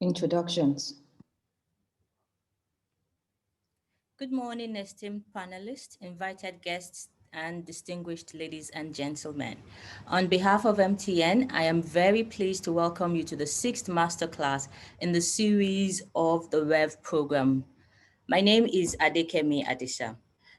Introductions. Good morning, esteemed panelists, invited guests, and distinguished ladies and gentlemen. On behalf of MTN, I am very pleased to welcome you to the 6th masterclass in the series of the Revv Programme. My name is Adekemi Adisa.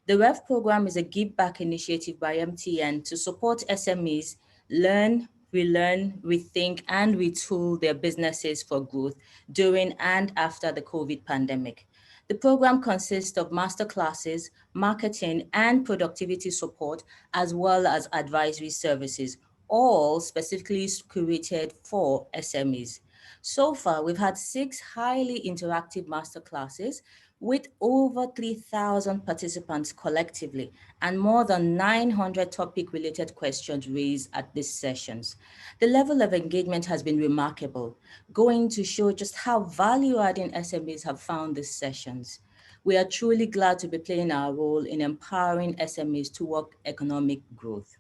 The Revv Programme is a give-back initiative by MTN to support SMEs learn, relearn, rethink, and retool their businesses for growth during and after the COVID pandemic. The program consists of masterclasses, marketing, and productivity support, as well as advisory services, all specifically curated for SMEs. So far, we've had 6 highly interactive masterclasses with over 3,000 participants collectively and more than 900 topic-related questions raised at these sessions. The level of engagement has been remarkable, going to show just how value-adding SMEs have found these sessions. We are truly glad to be playing our role in empowering SMEs toward economic growth.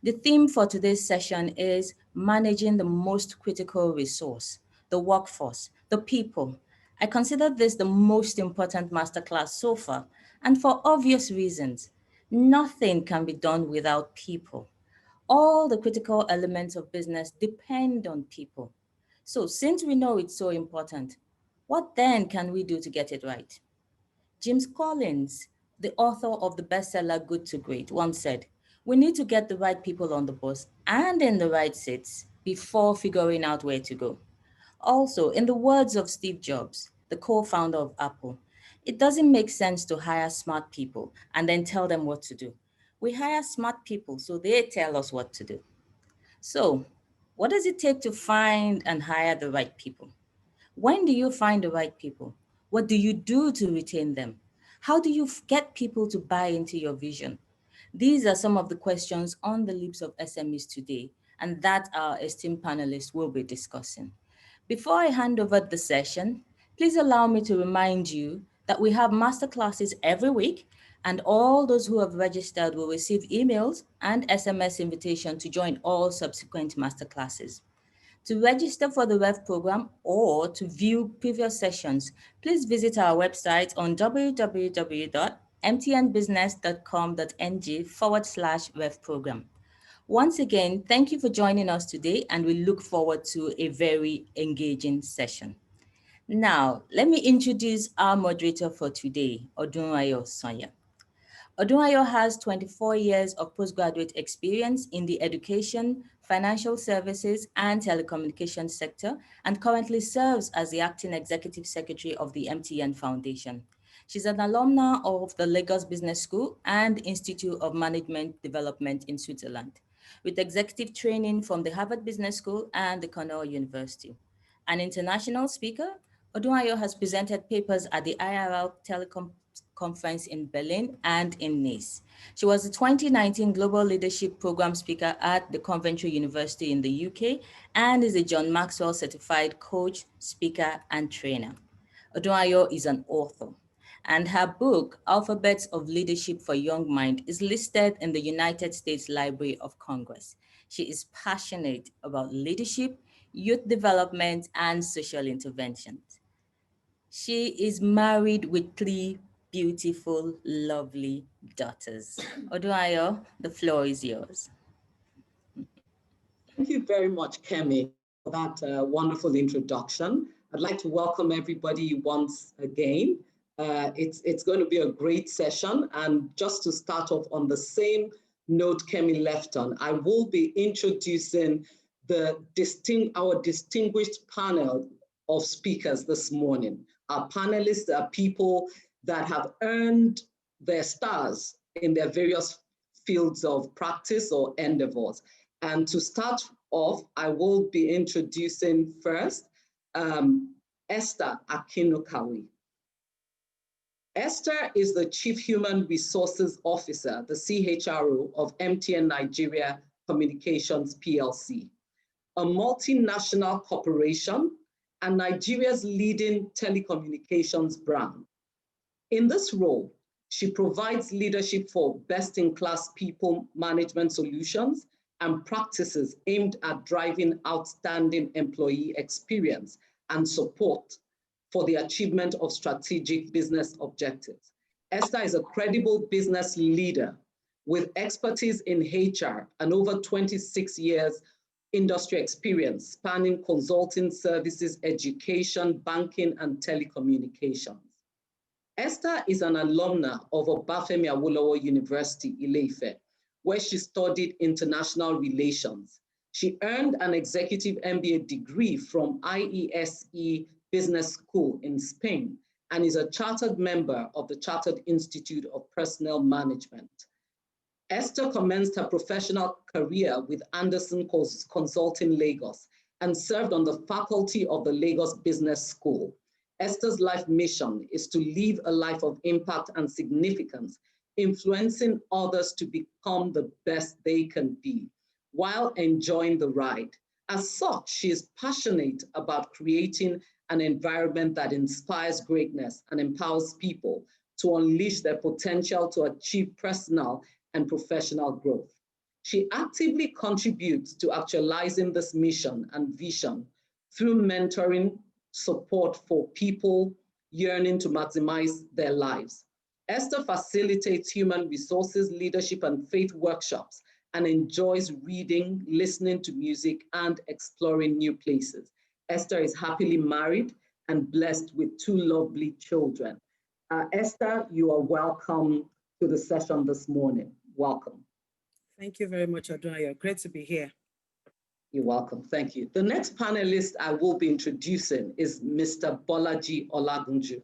The theme for today's session is managing the most critical resource, the workforce, the people. I consider this the most important masterclass so far, and for obvious reasons. Nothing can be done without people. All the critical elements of business depend on people. So since we know it's so important, what then can we do to get it right? James Collins, the author of the bestseller Good to Great, once said, "We need to get the right people on the bus and in the right seats before figuring out where to go." Also, in the words of Steve Jobs, the co-founder of Apple, it doesn't make sense to hire smart people and then tell them what to do. We hire smart people so they tell us what to do. So, what does it take to find and hire the right people? When do you find the right people? What do you do to retain them? How do you get people to buy into your vision? These are some of the questions on the lips of SMEs today, and that our esteemed panelists will be discussing. Before I hand over the session, please allow me to remind you that we have masterclasses every week, and all those who have registered will receive emails and SMS invitation to join all subsequent masterclasses. To register for the Revv program or to view previous sessions, please visit our website on www.mtnbusiness.com.ng/Revv program. Once again, thank you for joining us today, and we look forward to a very engaging session. Now, let me introduce our moderator for today, Odunwayo Sonya. Odunayo has 24 years of postgraduate experience in the education, financial services, and telecommunications sector, and currently serves as the acting executive secretary of the MTN Foundation. She's an alumna of the Lagos Business School and Institute of Management Development in Switzerland, with executive training from the Harvard Business School and the Cornell University. An international speaker, Odunayo has presented papers at the IRL Telecom Conference in Berlin and in Nice. She was the 2019 Global Leadership Program speaker at the Coventry University in the UK and is a John Maxwell certified coach, speaker, and trainer. Odunayo is an author, and her book, Alphabets of Leadership for Young Mind, is listed in the United States Library of Congress. She is passionate about leadership, youth development, and social interventions. She is married with 3 beautiful, lovely daughters. Odunayo, the floor is yours. Thank you very much, Kemi, for that wonderful introduction. I'd like to welcome everybody once again. It's going to be a great session. And just to start off on the same note Kemi left on, I will be introducing our distinguished panel of speakers this morning. Our panelists are people that have earned their stars in their various fields of practice or endeavors. And to start off, I will be introducing first Esther Akinukawi. Esther is the Chief Human Resources Officer, the CHRO of MTN Nigeria Communications PLC, a multinational corporation and Nigeria's leading telecommunications brand. In this role, she provides leadership for best-in-class people management solutions and practices aimed at driving outstanding employee experience and support for the achievement of strategic business objectives. Esther is a credible business leader with expertise in HR and over 26 years industry experience spanning consulting services, education, banking, and telecommunications. Esther is an alumna of Obafemi Awolowo University, Ile-Ife, where she studied international relations. She earned an executive MBA degree from IESE Business School in Spain and is a chartered member of the Chartered Institute of Personnel Management. Esther commenced her professional career with Anderson Consulting Lagos and served on the faculty of the Lagos Business School. Esther's life mission is to live a life of impact and significance, influencing others to become the best they can be while enjoying the ride. As such, she is passionate about creating an environment that inspires greatness and empowers people to unleash their potential to achieve personal and professional growth. She actively contributes to actualizing this mission and vision through mentoring support for people yearning to maximize their lives. Esther facilitates human resources, leadership, and faith workshops and enjoys reading, listening to music, and exploring new places. Esther is happily married and blessed with 2 lovely children. Esther, you are welcome to the session this morning. Welcome. Thank you very much, Adonia. Great to be here. You're welcome. Thank you. The next panelist I will be introducing is Mr. Bolaji Oladunju.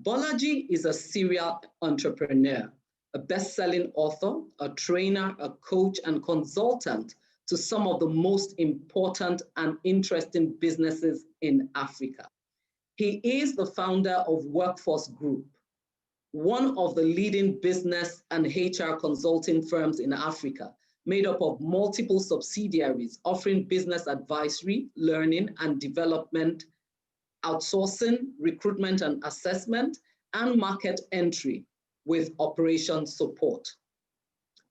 Bolaji is a serial entrepreneur, a best-selling author, a trainer, a coach, and consultant to some of the most important and interesting businesses in Africa. He is the founder of Workforce Group, one of the leading business and HR consulting firms in Africa, made up of multiple subsidiaries offering business advisory, learning and development, outsourcing, recruitment and assessment, and market entry with operations support.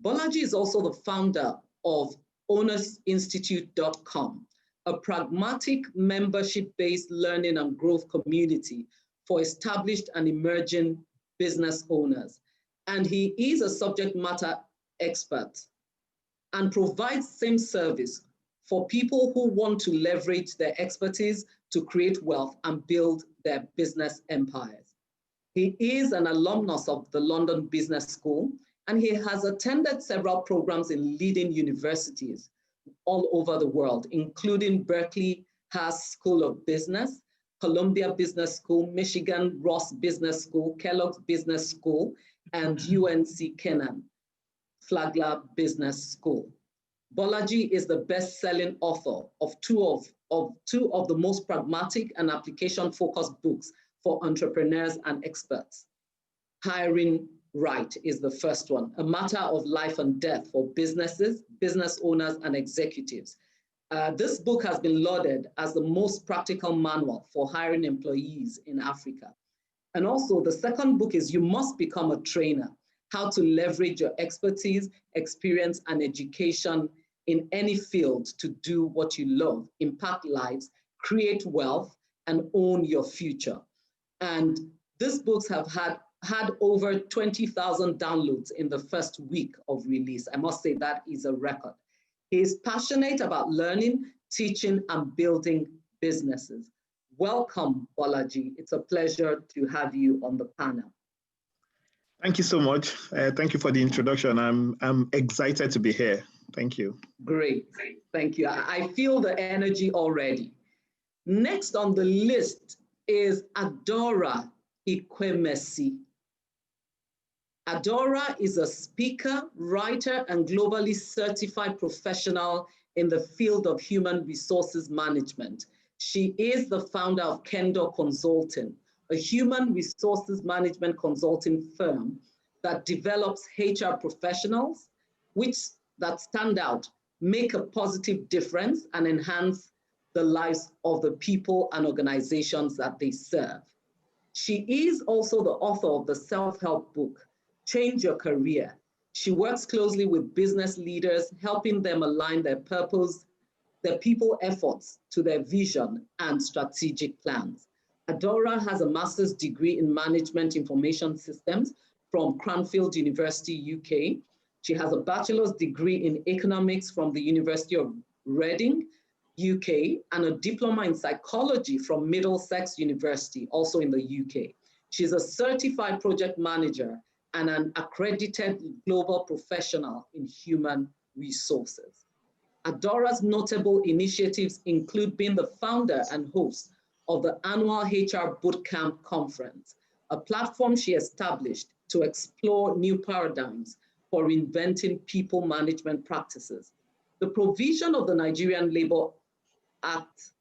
Bolaji is also the founder of ownersinstitute.com, a pragmatic membership-based learning and growth community for established and emerging business owners. And he is a subject matter expert and provides same service for people who want to leverage their expertise to create wealth and build their business empires. He is an alumnus of the London Business School, and he has attended several programs in leading universities all over the world, including Berkeley Haas School of Business, Columbia Business School, Michigan Ross Business School, Kellogg's Business School, and UNC Kenan Flagler Business School. Bolaji is the best-selling author of two of the most pragmatic and application-focused books for entrepreneurs and experts. Hiring Right is the first one, a matter of life and death for businesses, business owners, and executives. This book has been lauded as the most practical manual for hiring employees in Africa. And also the second book is You Must Become a Trainer, how to leverage your expertise, experience, and education in any field to do what you love, impact lives, create wealth, and own your future. And these books have had over 20,000 downloads in the first week of release. I must say that is a record. He is passionate about learning, teaching, and building businesses. Welcome, Bolaji. It's a pleasure to have you on the panel. Thank you so much. Thank you for the introduction. I'm excited to be here. Thank you. Great. Thank you. I feel the energy already. Next on the list is Adora Ikwemesi. Adora is a speaker, writer, and globally certified professional in the field of human resources management. She is the founder of Kendo Consulting, a human resources management consulting firm that develops HR professionals that stand out, make a positive difference, and enhance the lives of the people and organizations that they serve. She is also the author of the self-help book, Change Your Career. She works closely with business leaders, helping them align their purpose, their people efforts to their vision and strategic plans. Adora has a master's degree in Management Information Systems from Cranfield University, UK. She has a bachelor's degree in economics from the University of Reading, UK, and a diploma in psychology from Middlesex University, also in the UK. She's a certified project manager and an accredited global professional in human resources. Adora's notable initiatives include being the founder and host of the annual HR Bootcamp Conference, a platform she established to explore new paradigms for reinventing people management practices. The provision of the Nigerian Labour Act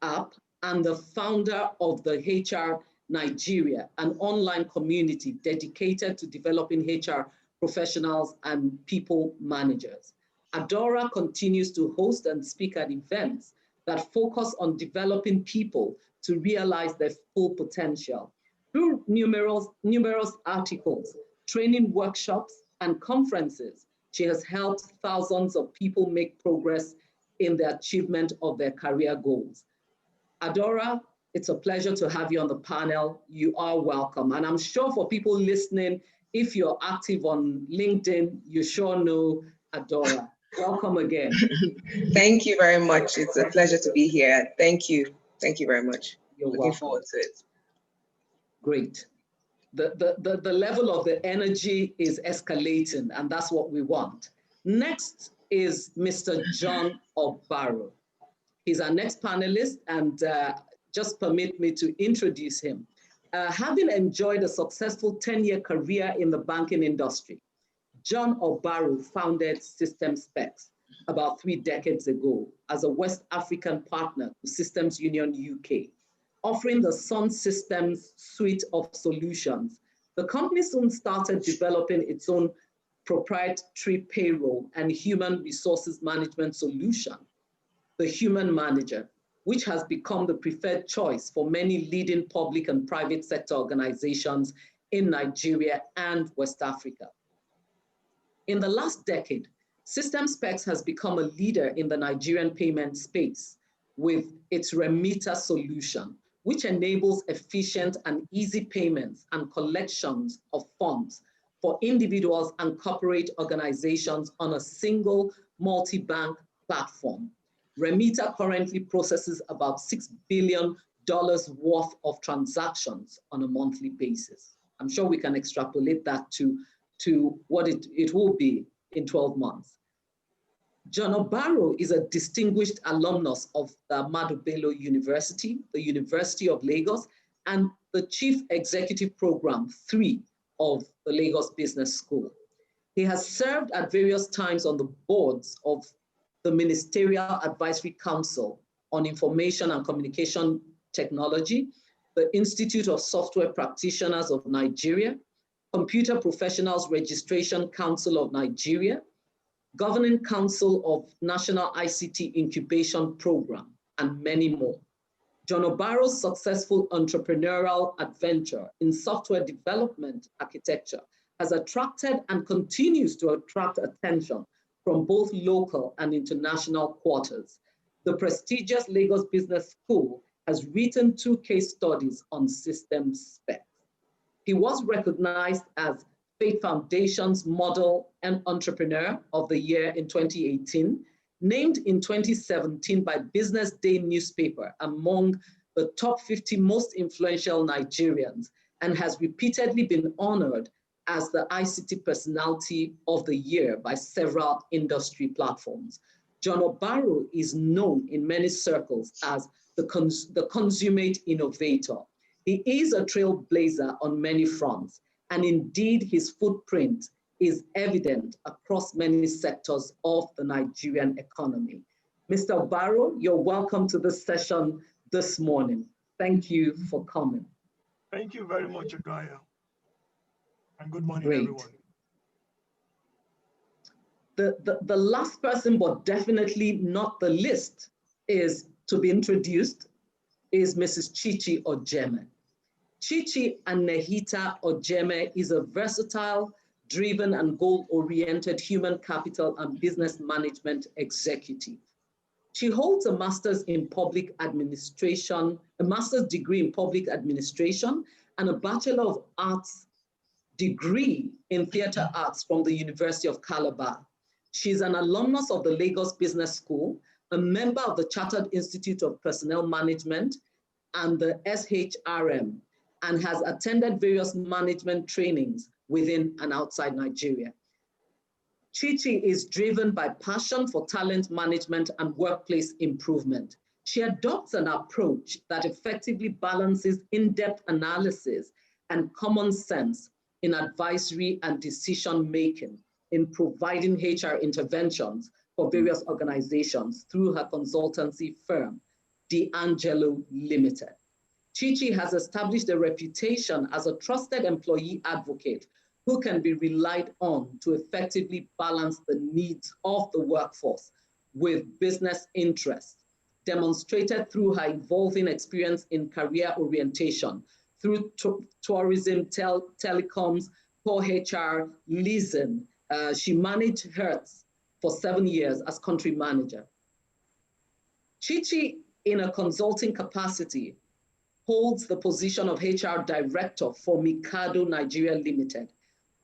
app, and the founder of the HR Nigeria, an online community dedicated to developing HR professionals and people managers. Adora continues to host and speak at events that focus on developing people to realize their full potential. Through numerous articles, training workshops, and conferences, she has helped thousands of people make progress in the achievement of their career goals. Adora, it's a pleasure to have you on the panel. You are welcome. And I'm sure for people listening, if you're active on LinkedIn, you sure know Adora. Welcome again. Thank you very much. It's a pleasure to be here. Thank you. Thank you very much. You're Looking welcome. forward to it. Great. The level of the energy is escalating, and that's what we want. Next is Mr. John Obaro. He's our next panelist, and just permit me to introduce him. Having enjoyed a successful 10-year career in the banking industry, John Obaro founded System Specs about 3 decades ago as a West African partner to Systems Union UK, offering the Sun Systems suite of solutions. The company soon started developing its own proprietary payroll and human resources management solution, the Human Manager, which has become the preferred choice for many leading public and private sector organizations in Nigeria and West Africa. In the last decade, System Specs has become a leader in the Nigerian payment space with its Remitter solution, which enables efficient and easy payments and collections of funds for individuals and corporate organizations on a single multi-bank platform. Remitter currently processes about $6 billion worth of transactions on a monthly basis. I'm sure we can extrapolate that to what it will be in 12 months. John Obaro is a distinguished alumnus of the Ahmadu Bello University, the University of Lagos, and the Chief Executive Program 3 of the Lagos Business School. He has served at various times on the boards of the Ministerial Advisory Council on Information and Communication Technology, the Institute of Software Practitioners of Nigeria, Computer Professionals Registration Council of Nigeria, Governing Council of National ICT Incubation Program, and many more. John Obaro's successful entrepreneurial adventure in software development architecture has attracted and continues to attract attention from both local and international quarters. The prestigious Lagos Business School has written 2 case studies on System Specs. He was recognized as Faith Foundation's Model and Entrepreneur of the Year in 2018, named in 2017 by Business Day newspaper among the top 50 most influential Nigerians, and has repeatedly been honored as the ICT Personality of the Year by several industry platforms. John Obaro is known in many circles as the consummate innovator. He is a trailblazer on many fronts, and indeed his footprint is evident across many sectors of the Nigerian economy. Mr. Obaro, you're welcome to this session this morning. Thank you for coming. Thank you very much, Agaya. And good morning, Great. everyone. The last person, but definitely not the least, is to be introduced is Mrs. Chichi Ojeme. Chichi Anehita Ojeme is a versatile, driven, and goal-oriented human capital and business management executive. She holds a master's in public administration, a master's degree in public administration, and a Bachelor of Arts degree in theater arts from the University of Calabar. She's an alumnus of the Lagos Business School, a member of the Chartered Institute of Personnel Management and the SHRM, and has attended various management trainings within and outside Nigeria. Chichi is driven by passion for talent management and workplace improvement. She adopts an approach that effectively balances in-depth analysis and common sense in advisory and decision-making in providing HR interventions for various organizations through her consultancy firm, D'Angelo Limited. Chichi has established a reputation as a trusted employee advocate who can be relied on to effectively balance the needs of the workforce with business interests, demonstrated through her evolving experience in career orientation, through tourism, telecoms, core HR, leasing. She managed Hertz for 7 years as country manager. Chichi, in a consulting capacity, holds the position of HR director for Mikado Nigeria Limited,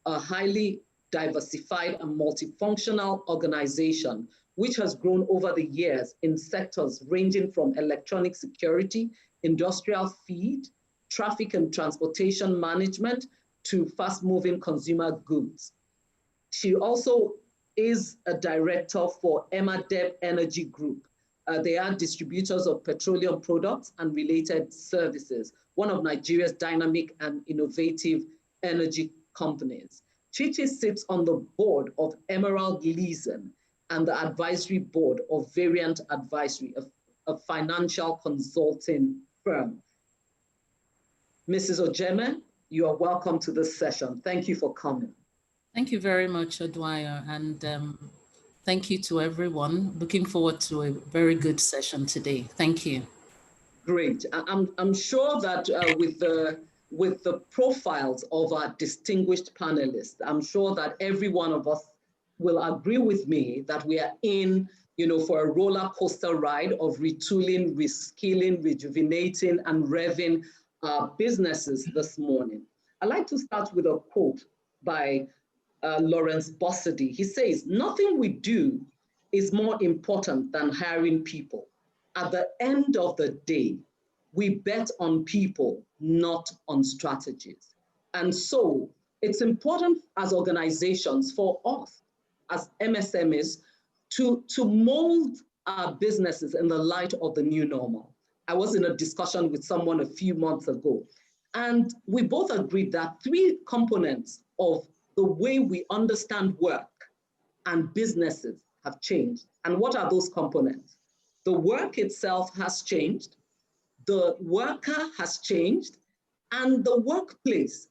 a highly diversified and multifunctional organization which has grown over the years in sectors ranging from electronic security, industrial feed, traffic and transportation management, to fast-moving consumer goods. She also is a director for Emadeb Energy Group. They are distributors of petroleum products and related services, one of Nigeria's dynamic and innovative energy companies. Chichi sits on the board of Emerald Leasing and the advisory board of Variant Advisory, a financial consulting firm. Mrs. Ojeme, you are welcome to this session. Thank you for coming. Thank you very much, Odwaya, and thank you to everyone. Looking forward to a very good session today. Thank you. Great. I'm sure that with the profiles of our distinguished panelists, I'm sure that every one of us will agree with me that we are in, for a roller coaster ride of retooling, reskilling, rejuvenating, and revving our businesses this morning. I'd like to start with a quote by Lawrence Bossidy. He says, "Nothing we do is more important than hiring people. At the end of the day, we bet on people, not on strategies." And so it's important as organizations for us, as MSMEs, to mold our businesses in the light of the new normal. I was in a discussion with someone a few months ago, and we both agreed that 3 components of the way we understand work and businesses have changed. And what are those components? The work itself has changed, the worker has changed, and the workplace,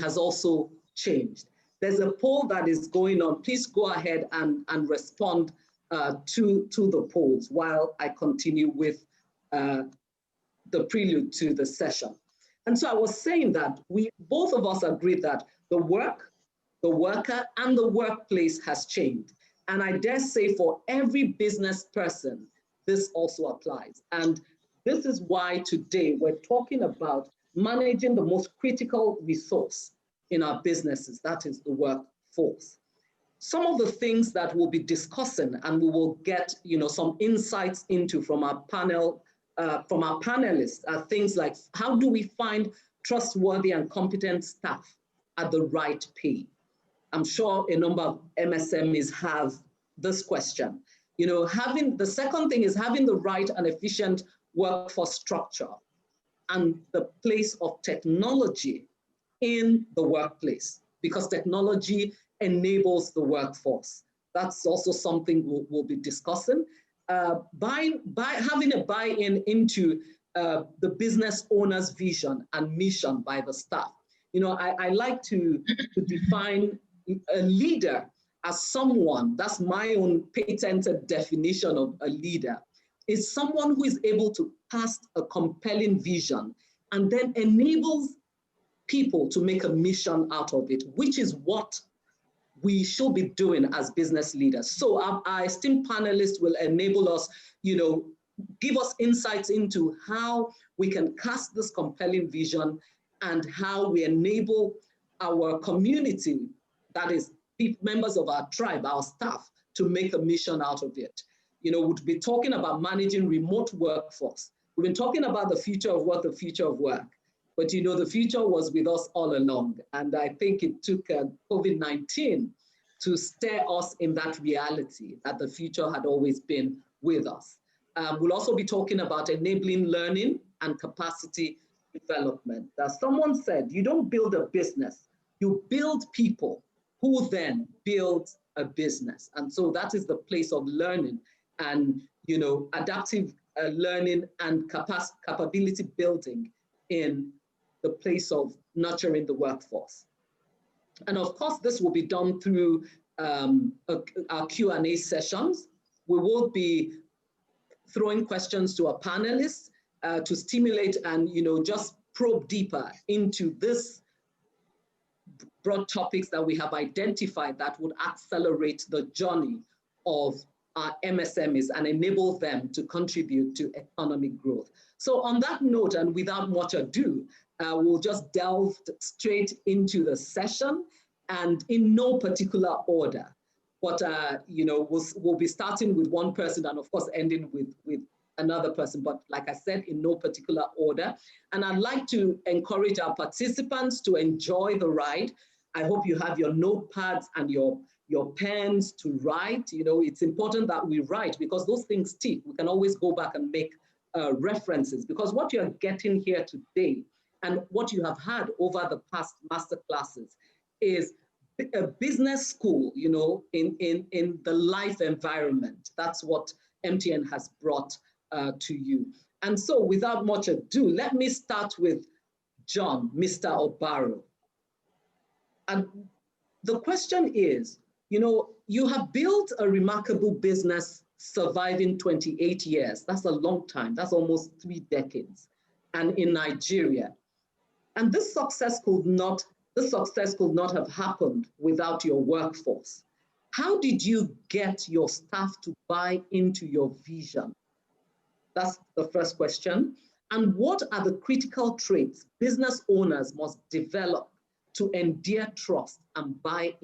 has also changed. There's a poll that is going on. Please go ahead and respond to the polls while I continue with the prelude to the session. And so I was saying that both of us agreed that the work, the worker, and the workplace has changed. And I dare say for every business person, this also applies. And this is why today we're talking about managing the most critical resource in our businesses, that is the workforce. Some of the things that we'll be discussing and we will get some insights into from our panel, from our panelists, are things like, how do we find trustworthy and competent staff at the right pay? I'm sure a number of MSMEs have this question. The second thing is having the right and efficient workforce structure and the place of technology in the workplace, because technology enables the workforce. That's also something we'll be discussing. Having a buy-in into the business owner's vision and mission by the staff. I like to define a leader as someone, that's my own patented definition of a leader, is someone who is able to cast a compelling vision and then enables people to make a mission out of it, which is what we should be doing as business leaders. So our esteemed panelists will enable us, give us insights into how we can cast this compelling vision and how we enable our community, that is members of our tribe, our staff, to make a mission out of it. We'll be talking about managing remote workforce. We've been talking about the future of work, the future of work. But the future was with us all along. And I think it took COVID-19 to steer us in that reality that the future had always been with us. We'll also be talking about enabling learning and capacity development. As someone said, you don't build a business, you build people who then build a business. And so that is the place of learning and adaptive learning and capability building in the place of nurturing the workforce. And of course, this will be done through our Q&A sessions. We will be throwing questions to our panelists to stimulate and just probe deeper into this broad topics that we have identified that would accelerate the journey of our MSMEs and enable them to contribute to economic growth. So on that note, and without much ado, we'll just delve straight into the session, and in no particular order. But we'll be starting with one person and of course ending with another person, but like I said, in no particular order. And I'd like to encourage our participants to enjoy the ride. I hope you have your notepads and your pens to write. It's important that we write because those things stick. We can always go back and make references, because what you're getting here today and what you have had over the past master classes is a business school, in the life environment. That's what MTN has brought to you. And so without much ado, let me start with John, Mr. Obaro. And the question is, you have built a remarkable business surviving 28 years. That's a long time. That's almost 3 decades. And in Nigeria. And this success could not have happened without your workforce. How did you get your staff to buy into your vision? That's the first question. And what are the critical traits business owners must develop to endear trust and buy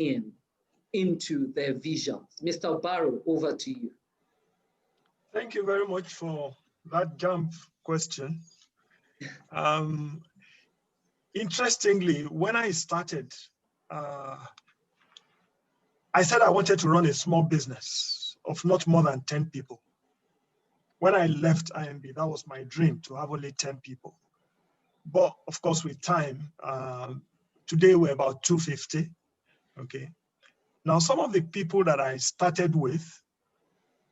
into their visions? Mr. Obaro, over to you. Thank you very much for that jump question. Interestingly, when I started, I said I wanted to run a small business of not more than 10 people. When I left IMB, that was my dream, to have only 10 people. But of course, with time, today we're about 250, okay? Now, some of the people that I started with,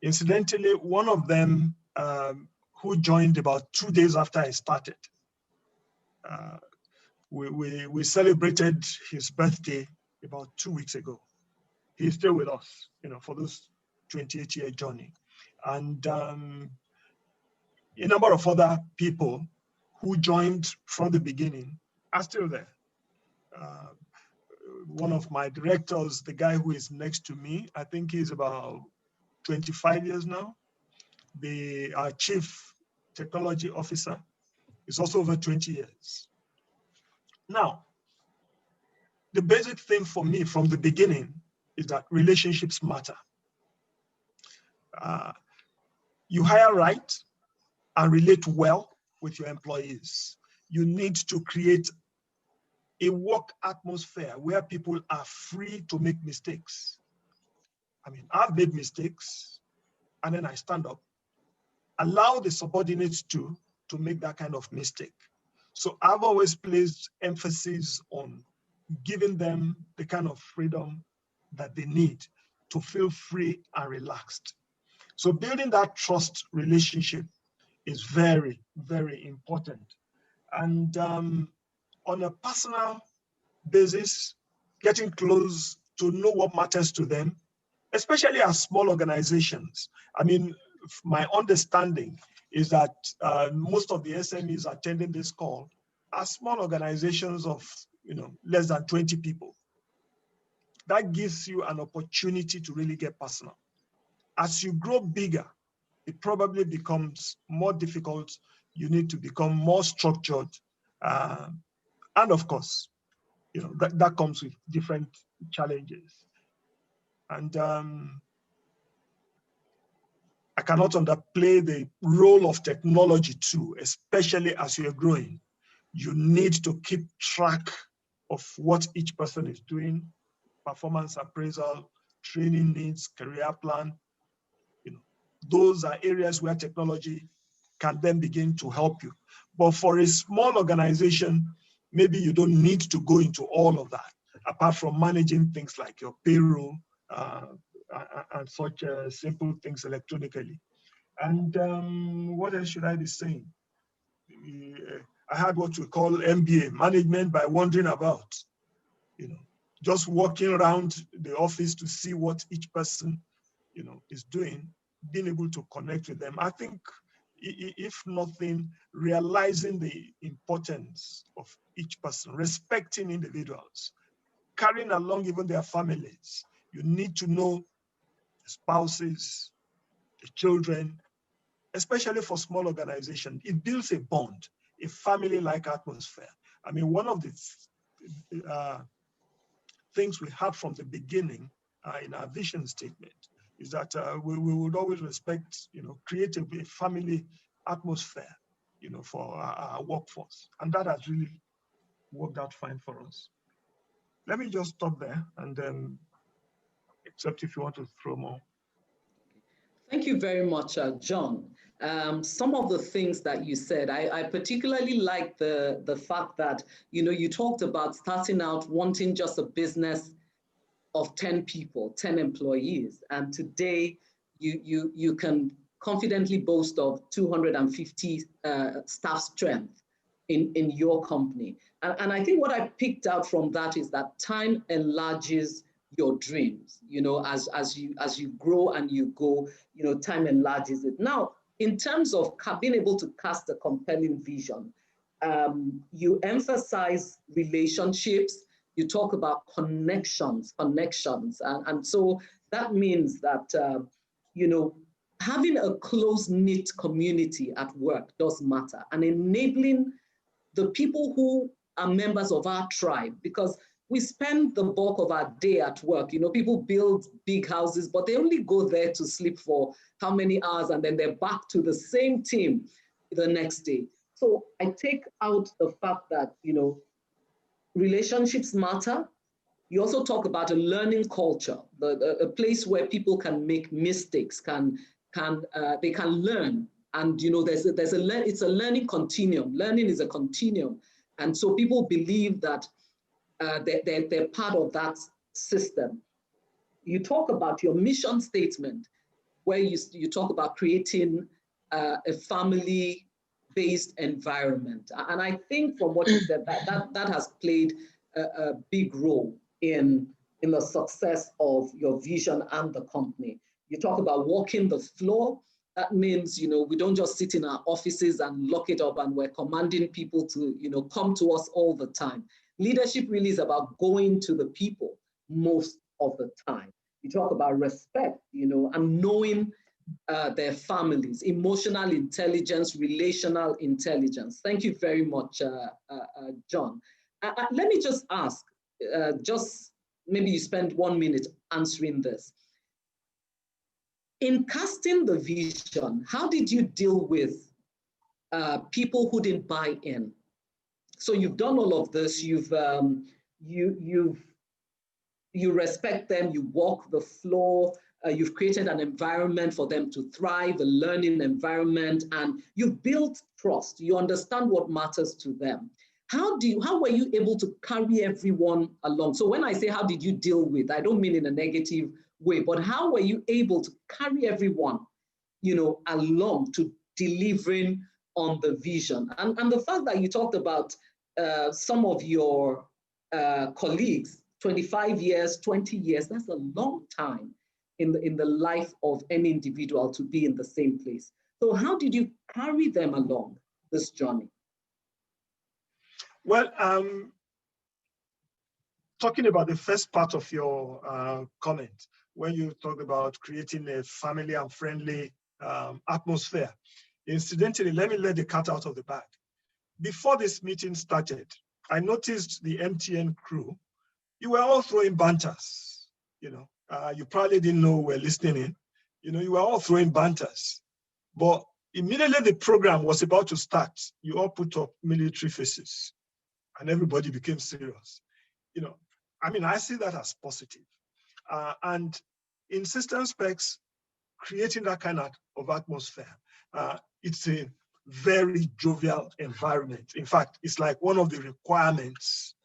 incidentally, one of them who joined about 2 days after I started, we celebrated his birthday about 2 weeks ago. He's still with us, for this 28-year journey. And a number of other people who joined from the beginning are still there. One of my directors, the guy who is next to me, I think he's about 25 years now. Our chief technology officer is also over 20 years. Now, the basic thing for me from the beginning is that relationships matter. You hire right and relate well with your employees. You need to create a work atmosphere where people are free to make mistakes. I mean, I've made mistakes and then I stand up. Allow the subordinates to make that kind of mistake. So I've always placed emphasis on giving them the kind of freedom that they need to feel free and relaxed. So building that trust relationship is very, very important. And on a personal basis, getting close to know what matters to them, especially as small organizations. I mean, my understanding is that most of the SMEs attending this call are small organizations of less than 20 people. that gives you an opportunity to really get personal. As you grow bigger, it probably becomes more difficult. You need to become more structured. And of course, you know, that comes with different challenges. And I cannot underplay the role of technology too, especially as you're growing. You need to keep track of what each person is doing, performance appraisal, training needs, career plan. You know, those are areas where technology can then begin to help you. But for a small organization, maybe you don't need to go into all of that, apart from managing things like your payroll and such simple things electronically. And what else should I be saying? I had what we call MBA, management by wandering about. You know, just walking around the office to see what each person, you know, is doing, being able to connect with them. I think, if nothing, realizing the importance of each person, respecting individuals, carrying along even their families. You need to know the spouses, the children, especially for small organizations. It builds a bond, a family-like atmosphere. I mean, one of the things we had from the beginning in our vision statement is that we would always respect, you know, create a family atmosphere, you know, for our workforce. And that has really worked out fine for us. Let me just stop there, and then, except if you want to throw more. Thank you very much, John. Some of the things that you said, I particularly like the fact that, you know, you talked about starting out wanting just a business of 10 people, 10 employees. And today you can confidently boast of 250 staff strength in your company. And I think what I picked out from that is that time enlarges your dreams. You know, as you grow and you go, you know, time enlarges it. Now, in terms of being able to cast a compelling vision, you emphasize relationships, you talk about connections. And so that means that, you know, having a close-knit community at work does matter, and enabling the people who are members of our tribe, because we spend the bulk of our day at work. You know, people build big houses, but they only go there to sleep for how many hours, and then they're back to the same team the next day. So I take out the fact that, you know, relationships matter. You also talk about a learning culture, a place where people can make mistakes, they can learn. And, you know, it's a learning continuum. Learning is a continuum. And so people believe that they're part of that system. You talk about your mission statement, where you talk about creating a family-based environment. And I think from what you said, that has played a big role in the success of your vision and the company. You talk about walking the floor. That means, you know, we don't just sit in our offices and lock it up and we're commanding people to, you know, come to us all the time. Leadership really is about going to the people most of the time. You talk about respect, you know, and knowing their families, emotional intelligence, relational intelligence. Thank you very much, John. Let me just ask, just maybe you spend 1 minute answering this. In casting the vision, how did you deal with people who didn't buy in? So you've done all of this. You respect them. You walk the floor. You've created an environment for them to thrive, a learning environment, and you've built trust. You understand what matters to them. How were you able to carry everyone along? So when I say how did you deal with, I don't mean in a negative way, but how were you able to carry everyone, you know, along to delivering on the vision? And the fact that you talked about some of your colleagues, 25 years, 20 years, that's a long time in the life of any individual to be in the same place. So how did you carry them along this journey? Well, talking about the first part of your comment, when you talk about creating a family and friendly atmosphere, incidentally, let me let the cat out of the bag. Before this meeting started, I noticed the MTN crew, you were all throwing banters, you probably didn't know we're listening in, you were all throwing banters, but immediately the program was about to start, you all put up military faces and everybody became serious. I see that as positive. And in system specs, creating that kind of atmosphere, it's a very jovial environment. In fact, it's like one of the requirements.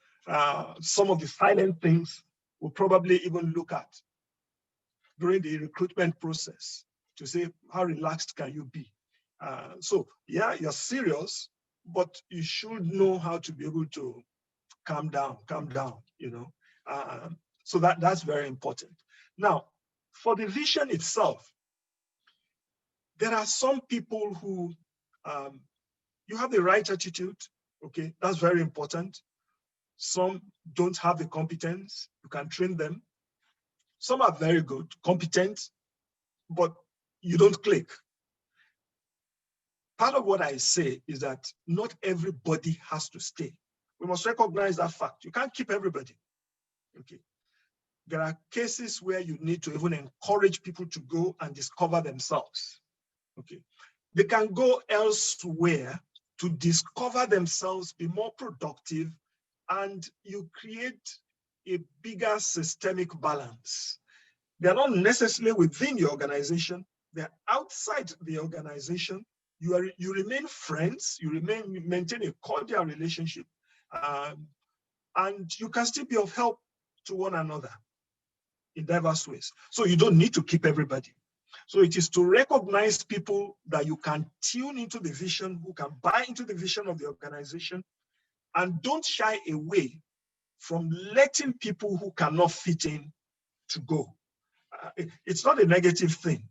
Some of the silent things we'll probably even look at during the recruitment process to say, how relaxed can you be? So yeah, you're serious, but you should know how to be able to calm down, so that's very important. Now, for the vision itself, there are some people who, you have the right attitude, okay, that's very important. Some don't have the competence, you can train them. Some are very good, competent, but you don't click. Part of what I say is that not everybody has to stay. We must recognize that fact. You can't keep everybody, okay? There are cases where you need to even encourage people to go and discover themselves, okay? They can go elsewhere to discover themselves, be more productive, and you create a bigger systemic balance. They're not necessarily within your organization, they're outside the organization. You remain friends, you maintain a cordial relationship, and you can still be of help to one another in diverse ways. So you don't need to keep everybody. So it is to recognize people that you can tune into the vision, who can buy into the vision of the organization, and don't shy away from letting people who cannot fit in to go. It's not a negative thing.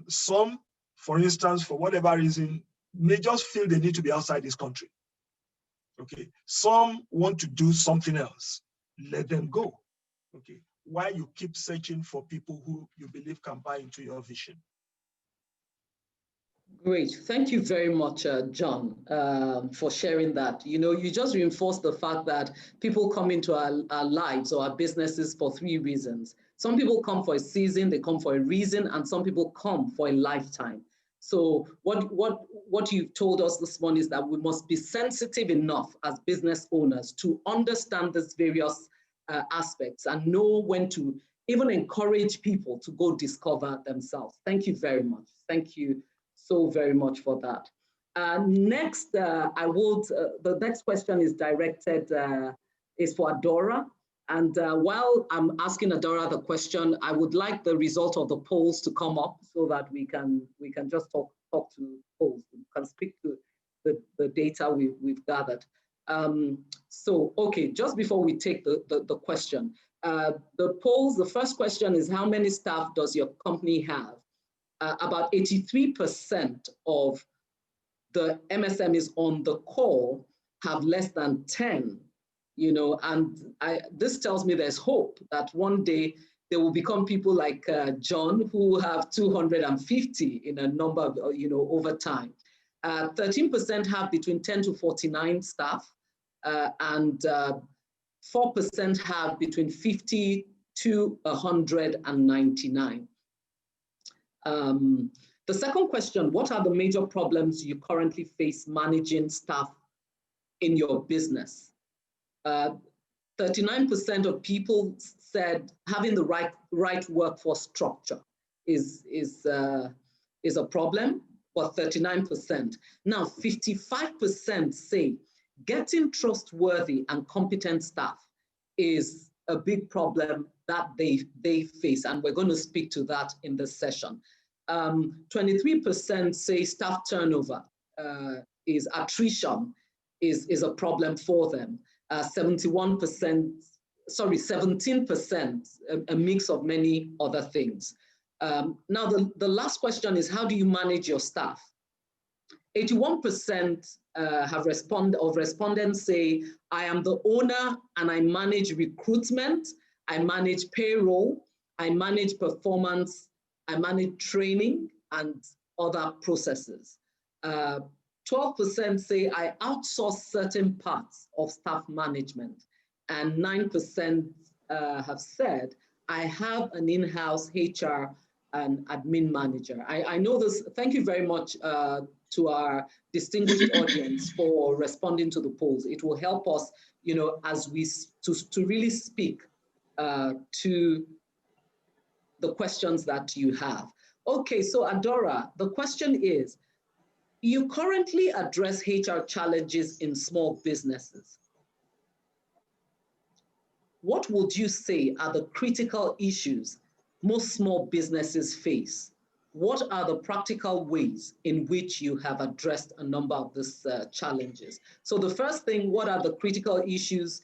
Some, for instance, for whatever reason, may just feel they need to be outside this country. Okay. Some want to do something else. Let them go. Okay. While you keep searching for people who you believe can buy into your vision. Great. Thank you very much, John, for sharing that. You just reinforced the fact that people come into our lives or our businesses for three reasons. Some people come for a season, they come for a reason, and some people come for a lifetime. So what you've told us this morning is that we must be sensitive enough as business owners to understand these various aspects and know when to even encourage people to go discover themselves. Thank you very much. Thank you so very much for that. Next, the next question is directed, is for Adora. And while I'm asking Adora the question, I would like the result of the polls to come up so that we can just talk to polls. We can speak to the data we've gathered. So, okay, just before we take the question, the polls, the first question is, how many staff does your company have? About 83% of the MSMEs on the call have less than 10, and this tells me there's hope that one day there will become people like John who have 250 in a number of, over time. 13% have between 10 to 49 staff, and 4% have between 50 to 199. The second question, what are the major problems you currently face managing staff in your business? 39% of people said having the right workforce structure is a problem, but 39%. Now, 55% say getting trustworthy and competent staff is a big problem that they face, and we're going to speak to that in this session. 23% say staff turnover attrition is a problem for them. 17%, a mix of many other things. Now, the last question is, how do you manage your staff? 81% of respondents say, I am the owner and I manage recruitment, I manage payroll, I manage performance, I manage training and other processes. 12% say I outsource certain parts of staff management, and 9% have said I have an in-house HR and admin manager. I know this. Thank you very much to our distinguished audience for responding to the polls. It will help us, you know, as we to really speak to the questions that you have. Okay, so Adora, the question is, you currently address HR challenges in small businesses. What would you say are the critical issues most small businesses face? What are the practical ways in which you have addressed a number of these challenges? So the first thing, what are the critical issues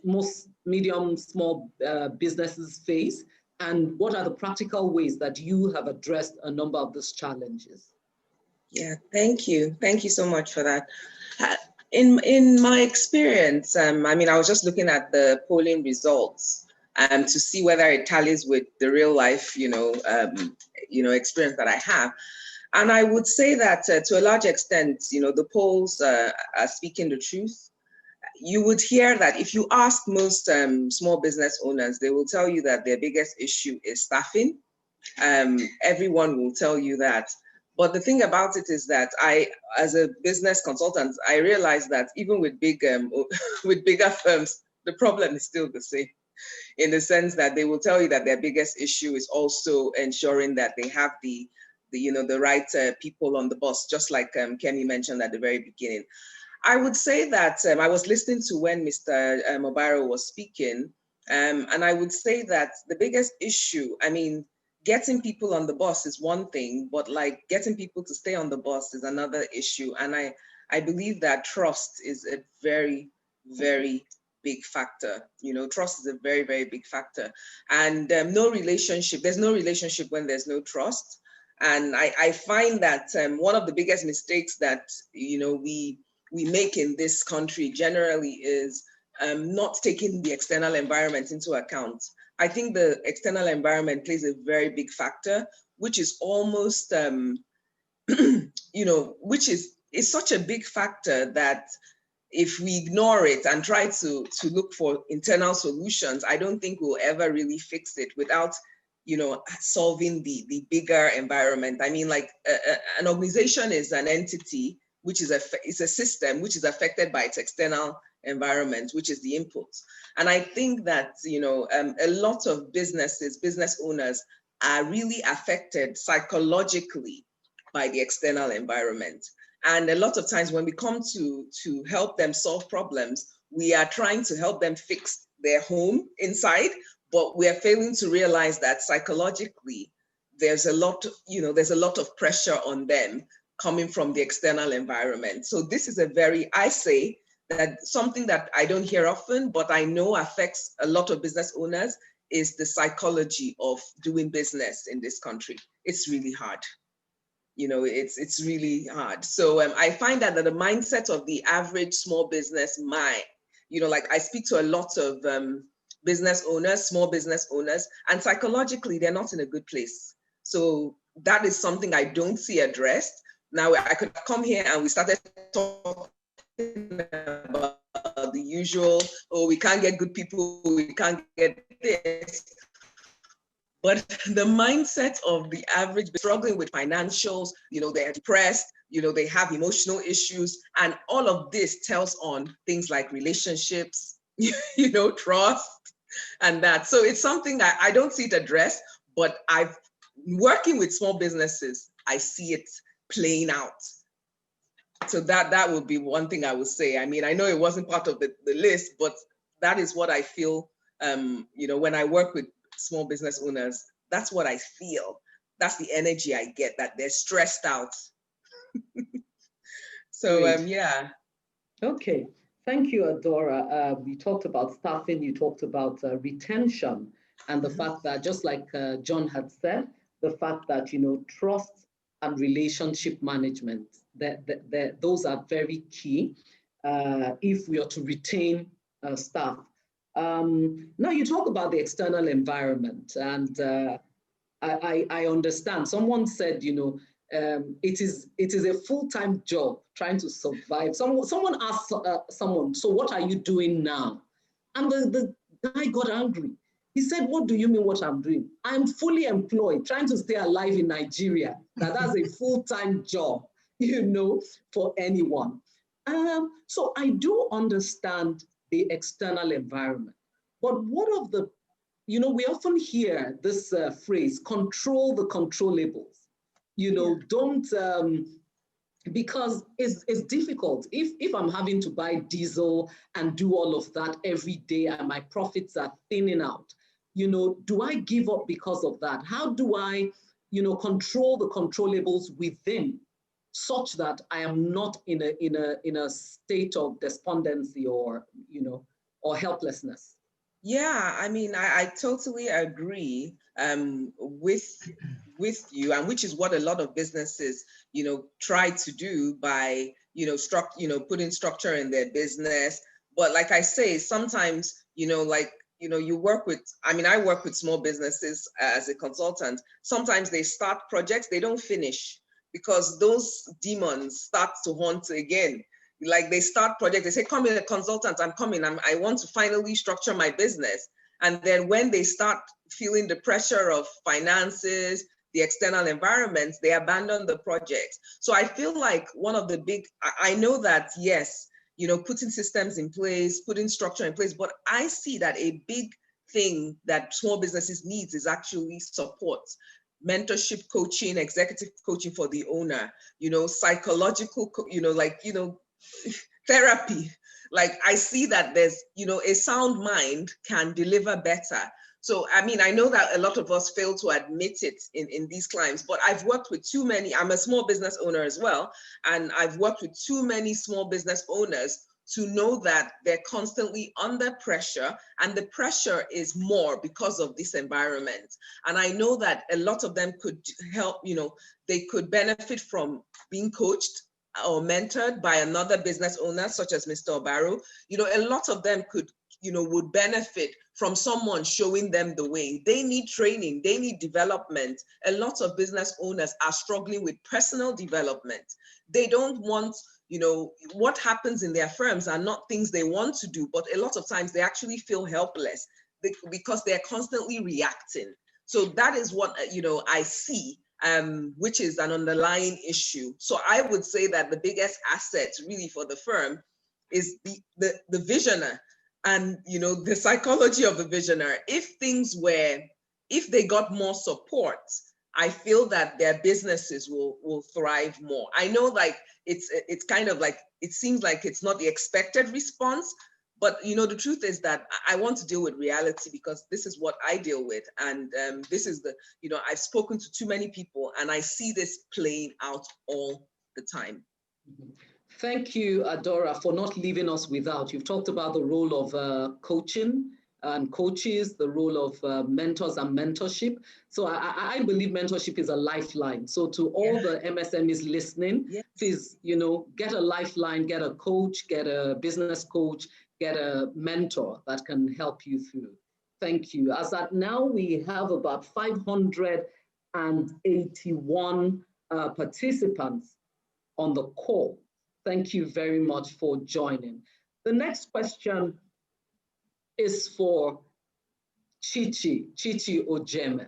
most medium, small businesses face? And what are the practical ways that you have addressed a number of these challenges? Yeah, thank you. Thank you so much for that. In my experience, I mean, I was just looking at the polling results to see whether it tallies with the real life, experience that I have. And I would say that to a large extent, the polls are speaking the truth. You would hear that if you ask most small business owners, they will tell you that their biggest issue is staffing. Everyone will tell you that. But the thing about it is that I, as a business consultant, I realized that even with with bigger firms, the problem is still the same, in the sense that they will tell you that their biggest issue is also ensuring that they have the right people on the bus, just like Kemi mentioned at the very beginning. I would say that I was listening to when Mr. Mobaro was speaking, and I would say that the biggest issue, I mean, getting people on the bus is one thing, but like getting people to stay on the bus is another issue. And I believe that trust is a very, very big factor. Trust is a very, very big factor. And there's no relationship when there's no trust. And I find that one of the biggest mistakes that, we make in this country generally is not taking the external environment into account. I think the external environment plays a very big factor, which is almost, which is such a big factor that if we ignore it and try to look for internal solutions, I don't think we'll ever really fix it without, solving the bigger environment. I mean, like an organization is an entity, which is it's a system which is affected by its external environment, which is the inputs. And I think that, a lot of business owners are really affected psychologically by the external environment. And a lot of times when we come to help them solve problems, we are trying to help them fix their home inside, but we are failing to realize that psychologically, there's a lot of pressure on them coming from the external environment. So this is I say that something that I don't hear often, but I know affects a lot of business owners, is the psychology of doing business in this country. It's really hard. It's really hard. So I find that the mindset of the average small business like I speak to a lot of small business owners, and psychologically, they're not in a good place. So that is something I don't see addressed. Now, I could come here and we started talking about the usual, we can't get good people, we can't get this. But the mindset of the average struggling with financials, they're depressed, they have emotional issues, and all of this tells on things like relationships, trust, and that. So it's something that I don't see it addressed, but working with small businesses, I see it playing out. So that would be one thing I would say. I mean, I know it wasn't part of the list, but that is what I feel, when I work with small business owners, that's what I feel. That's the energy I get, that they're stressed out. So, yeah. Okay, thank you, Adora. We talked about staffing, you talked about retention, and the fact that, just like John had said, the fact that, trust and relationship management, those are very key if we are to retain staff. Now you talk about the external environment, and I understand. Someone said, you know, it is a full-time job trying to survive. Someone asked someone, so what are you doing now? And the guy got angry. He said, what do you mean what I'm doing? I'm fully employed, trying to stay alive in Nigeria. That's a full-time job, you know, for anyone. So I do understand the external environment. But what of the, you know, we often hear this phrase, control the controllables. You know, don't, because it's difficult. If I'm having to buy diesel and do all of that every day and my profits are thinning out, you know, do I give up because of that? How do I, you know, control the controllables within such that I am not in a state of despondency or, you know, or helplessness? Yeah, I mean, I totally agree with you, and which is what a lot of businesses, you know, try to do by, you know, putting structure in their business. But like I say, sometimes, you know, like, you know, you work with, I mean, I work with small businesses as a consultant. Sometimes they start projects, they don't finish because those demons start to haunt again. Like they start projects, they say, come in, a consultant, I'm coming, I want to finally structure my business. And then when they start feeling the pressure of finances, the external environment, they abandon the project. So I feel like one of the big, I know that, yes, you know, putting systems in place, putting structure in place, but I see that a big thing that small businesses needs is actually support. Mentorship coaching, executive coaching for the owner, you know, psychological, you know, like, you know, therapy. Like I see that there's, you know, a sound mind can deliver better. So, I mean, I know that a lot of us fail to admit it in these clients, but I've worked with too many, I'm a small business owner as well, and I've worked with too many small business owners to know that they're constantly under pressure, and the pressure is more because of this environment. And I know that a lot of them could help, you know, they could benefit from being coached or mentored by another business owner, such as Mr. Obaro. You know, a lot of them could, you know, would benefit from someone showing them the way. They need training, they need development. A lot of business owners are struggling with personal development. They don't want, you know, what happens in their firms are not things they want to do, but a lot of times they actually feel helpless because they're constantly reacting. So that is what, you know, I see, which is an underlying issue. So I would say that the biggest asset really for the firm is the visionary and, you know, the psychology of the visionary. If they got more support, I feel that their businesses will thrive more. I know, like, it's kind of like, it seems like it's not the expected response, but, you know, the truth is that I want to deal with reality because this is what I deal with. And this is the, you know, I've spoken to too many people and I see this playing out all the time. Thank you, Adora, for not leaving us without. You've talked about the role of coaching and coaches, the role of mentors and mentorship. So I believe mentorship is a lifeline. So to all the MSMEs listening, please, you know, get a lifeline, get a coach, get a business coach, get a mentor that can help you through. Thank you. As at now, we have about 581 participants on the call. Thank you very much for joining. The next question is for Chichi Ojeme.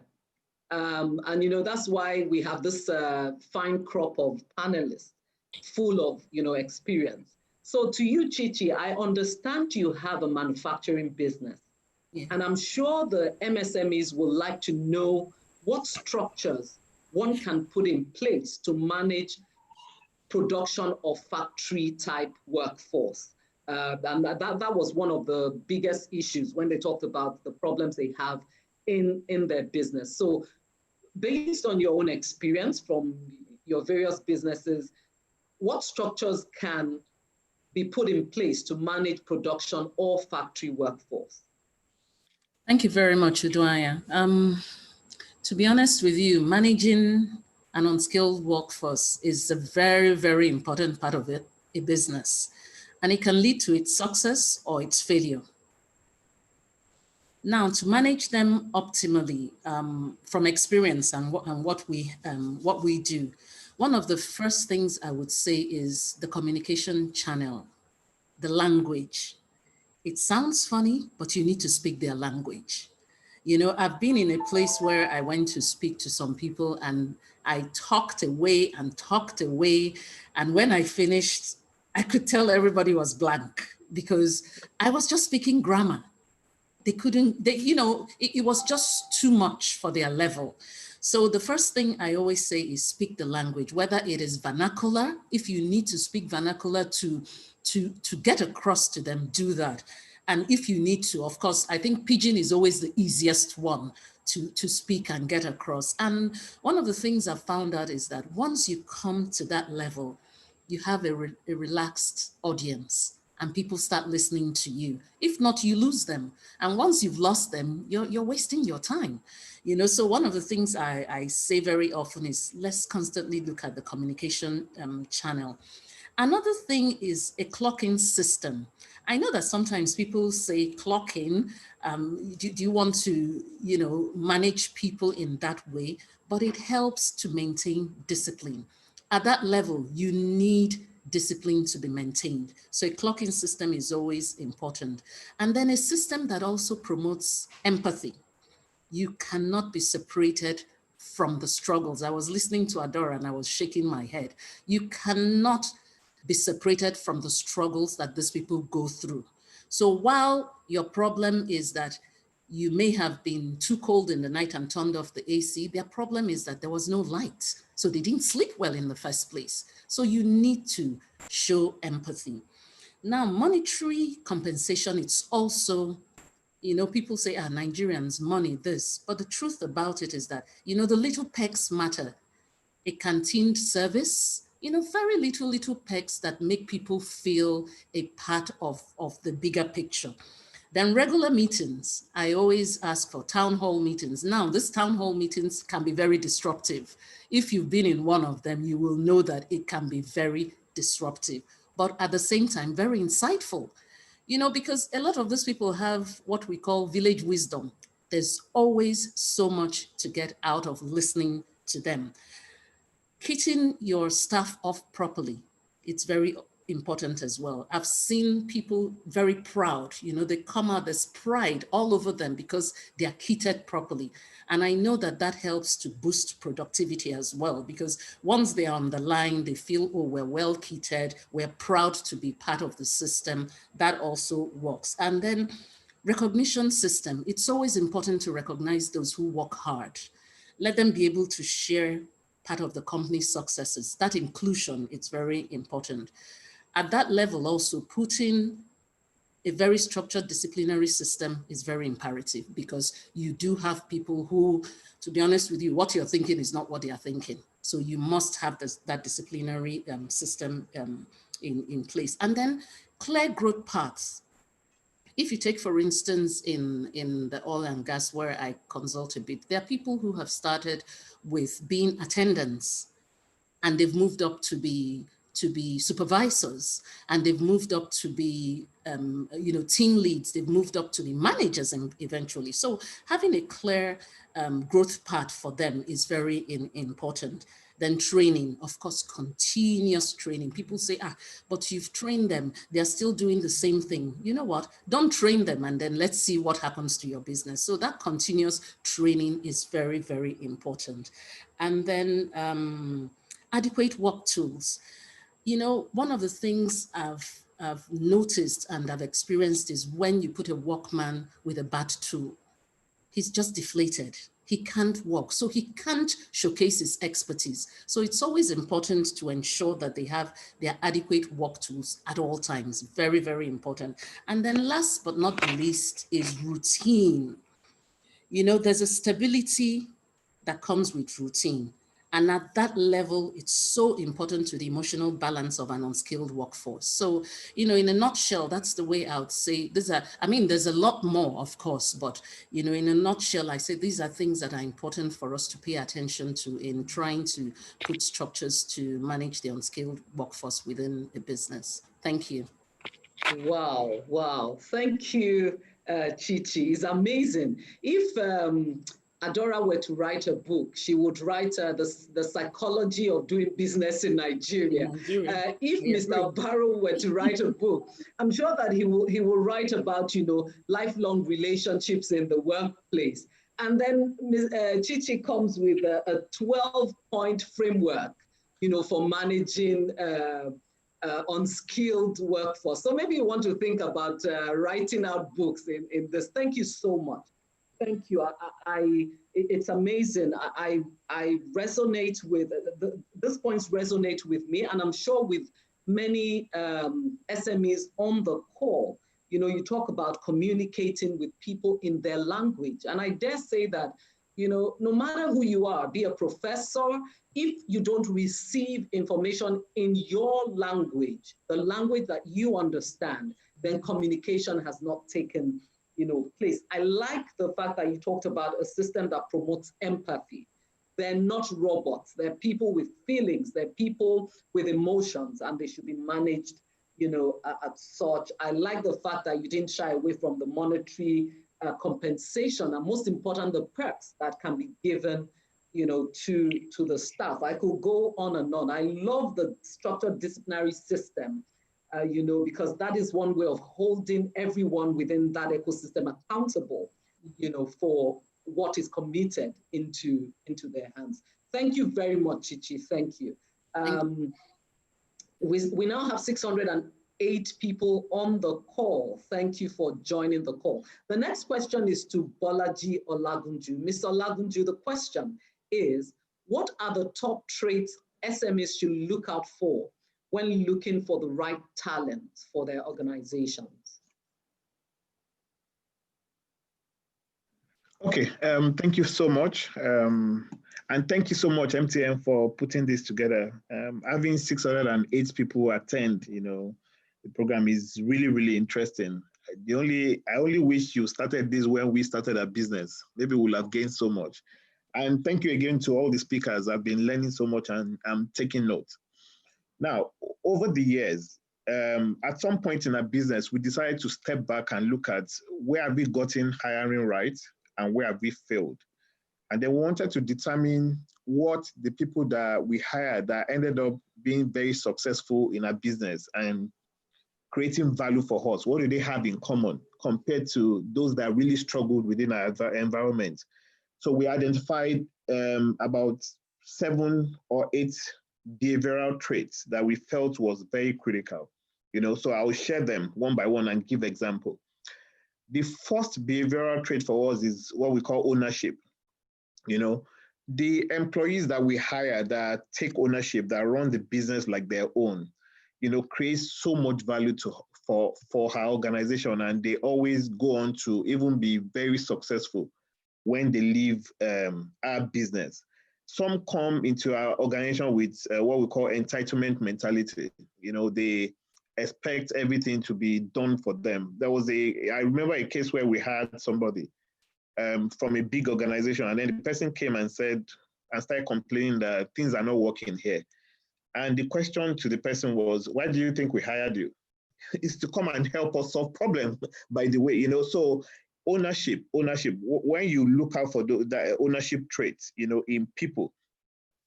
And, you know, that's why we have this fine crop of panelists full of, you know, experience. So to you, Chichi, I understand you have a manufacturing business. Yeah. And I'm sure the MSMEs would like to know what structures one can put in place to manage production of factory type workforce. And that was one of the biggest issues when they talked about the problems they have in their business. So based on your own experience from your various businesses, what structures can be put in place to manage production or factory workforce? Thank you very much, Uduaya. To be honest with you, managing an unskilled workforce is a very, very important part of it, a business, and it can lead to its success or its failure. Now, to manage them optimally, from experience and what we do, one of the first things I would say is the communication channel, the language. It sounds funny, but you need to speak their language. You know, I've been in a place where I went to speak to some people and I talked away and talked away. And when I finished, I could tell everybody was blank because I was just speaking grammar. They couldn't, you know, it was just too much for their level. So the first thing I always say is speak the language, whether it is vernacular. If you need to speak vernacular to get across to them, do that. And if you need to, of course, I think Pidgin is always the easiest one to speak and get across. And one of the things I've found out is that once you come to that level, you have a relaxed audience and people start listening to you. If not, you lose them. And once you've lost them, you're wasting your time. You know, so one of the things I say very often is let's constantly look at the communication channel. Another thing is a clock-in system. I know that sometimes people say clock-in, do you want to, you know, manage people in that way? But it helps to maintain discipline. At that level, you need discipline to be maintained. So a clock-in system is always important. And then a system that also promotes empathy. You cannot be separated from the struggles. I was listening to Adora and I was shaking my head. You cannot be separated from the struggles that these people go through. So while your problem is that you may have been too cold in the night and turned off the AC, their problem is that there was no light. So they didn't sleep well in the first place. So you need to show empathy. Now, monetary compensation, it's also, you know, people say, Nigerians, money, this. But the truth about it is that, you know, the little perks matter. A canteen service, you know, very little perks that make people feel a part of the bigger picture. Then regular meetings, I always ask for town hall meetings. Now, these town hall meetings can be very disruptive. If you've been in one of them, you will know that it can be very disruptive, but at the same time, very insightful. You know, because a lot of these people have what we call village wisdom. There's always so much to get out of listening to them. Kitting your staff off properly, it's very important as well. I've seen people very proud, you know, they come out, there's pride all over them because they are kitted properly. And I know that that helps to boost productivity as well, because once they are on the line, they feel, oh, we're well kitted, we're proud to be part of the system. That also works. And then recognition system, it's always important to recognize those who work hard. Let them be able to share part of the company's successes. That inclusion, it's very important. At that level also, putting a very structured disciplinary system is very imperative, because you do have people who, to be honest with you, what you're thinking is not what they are thinking. So you must have that disciplinary system in place. And then clear growth paths. If you take, for instance, in the oil and gas where I consult a bit, there are people who have started with being attendants and they've moved up to be supervisors, and they've moved up to be you know, team leads, they've moved up to be managers and eventually. So having a clear growth path for them is very important. Then training, of course, continuous training. People say, but you've trained them, they're still doing the same thing. You know what? Don't train them and then let's see what happens to your business. So that continuous training is very, very important. And then adequate work tools. You know, one of the things I've noticed and I've experienced is when you put a workman with a bad tool, he's just deflated. He can't work, so he can't showcase his expertise. So it's always important to ensure that they have their adequate work tools at all times. Very, very important. And then last but not the least is routine. You know, there's a stability that comes with routine. And at that level, it's so important to the emotional balance of an unskilled workforce. So, in a nutshell, that's the way I would say there's a lot more, of course, but, in a nutshell, I say these are things that are important for us to pay attention to in trying to put structures to manage the unskilled workforce within a business. Thank you. Wow, wow. Thank you, Chichi. It's amazing. If Adora were to write a book, she would write the psychology of doing business in Nigeria. If Mr. Barrow were to write a book, I'm sure that he will write about, lifelong relationships in the workplace. And then Chichi comes with a 12-point framework, for managing unskilled workforce. So maybe you want to think about writing out books in this. Thank you so much. Thank you. It's amazing. I resonate with, these points resonate with me, and I'm sure with many SMEs on the call. You talk about communicating with people in their language. And I dare say that, no matter who you are, be a professor, if you don't receive information in your language, the language that you understand, then communication has not taken place. I like the fact that you talked about a system that promotes empathy. They're not robots. They're people with feelings. They're people with emotions, and they should be managed, at such. I like the fact that you didn't shy away from the monetary compensation, and most important, the perks that can be given, to the staff. I could go on and on. I love the structured disciplinary system. Because that is one way of holding everyone within that ecosystem accountable, for what is committed into their hands. Thank you very much, Chichi. Thank you. We now have 608 people on the call. Thank you for joining the call. The next question is to Bolaji Oladunju. Mr. Oladunju, the question is, what are the top traits SMEs should look out for when looking for the right talent for their organizations? Okay, thank you so much. And thank you so much, MTN, for putting this together. Having 608 people attend, the program is really, really interesting. I only wish you started this when we started our business. Maybe we'll have gained so much. And thank you again to all the speakers. I've been learning so much, and I'm taking notes. Now, over the years, at some point in our business, we decided to step back and look at where have we gotten hiring right and where have we failed. And then we wanted to determine what the people that we hired that ended up being very successful in our business and creating value for us, what do they have in common compared to those that really struggled within our environment? So we identified about 7 or 8 behavioral traits that we felt was very critical. So I will share them one by one and give example. The first behavioral trait for us is what we call ownership. The employees that we hire that take ownership, that run the business like their own, creates so much value for our organization, and they always go on to even be very successful when they leave our business. Some come into our organization with what we call entitlement mentality. They expect everything to be done for them. I remember a case where we had somebody from a big organization, and then the person came and started complaining that things are not working here. And the question to the person was, why do you think we hired you? It's to come and help us solve problems, by the way, so ownership. When you look out for the ownership traits, in people,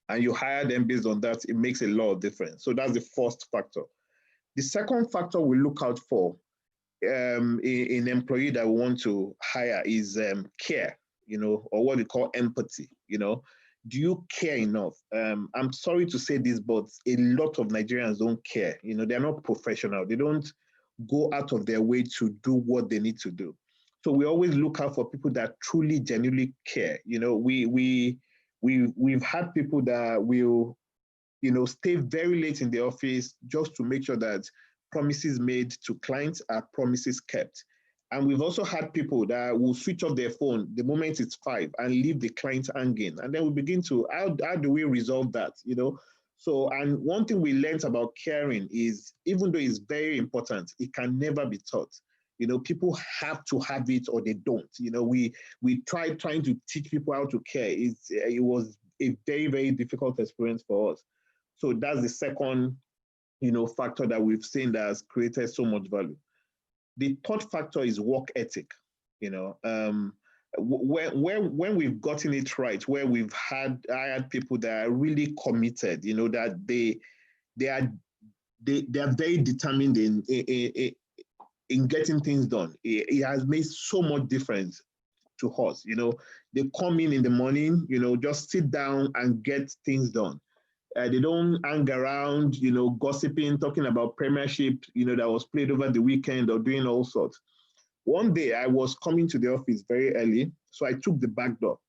and you hire them based on that, it makes a lot of difference. So that's the first factor. The second factor we look out for in employee that we want to hire is care, or what we call empathy. Do you care enough? I'm sorry to say this, but a lot of Nigerians don't care. They're not professional. They don't go out of their way to do what they need to do. So we always look out for people that truly, genuinely care. We've had people that will, stay very late in the office just to make sure that promises made to clients are promises kept. And we've also had people that will switch off their phone the moment it's 5 and leave the client hanging. And then we begin to, how do we resolve that, you know? So, and one thing we learned about caring is, even though it's very important, it can never be taught. You know, people have to have it or they don't. You know, we tried trying to teach people how to care. It was a very, very difficult experience for us. So that's the second, you know, factor that we've seen that has created so much value. The third factor is work ethic. You know, when we've gotten it right, where we've hired people that are really committed, you know, that they are very determined in getting things done. It has made so much difference to us. You know, they come in the morning, you know, just sit down and get things done. They don't hang around, you know, gossiping, talking about Premiership, you know, that was played over the weekend or doing all sorts. One day I was coming to the office very early, so I took the back door,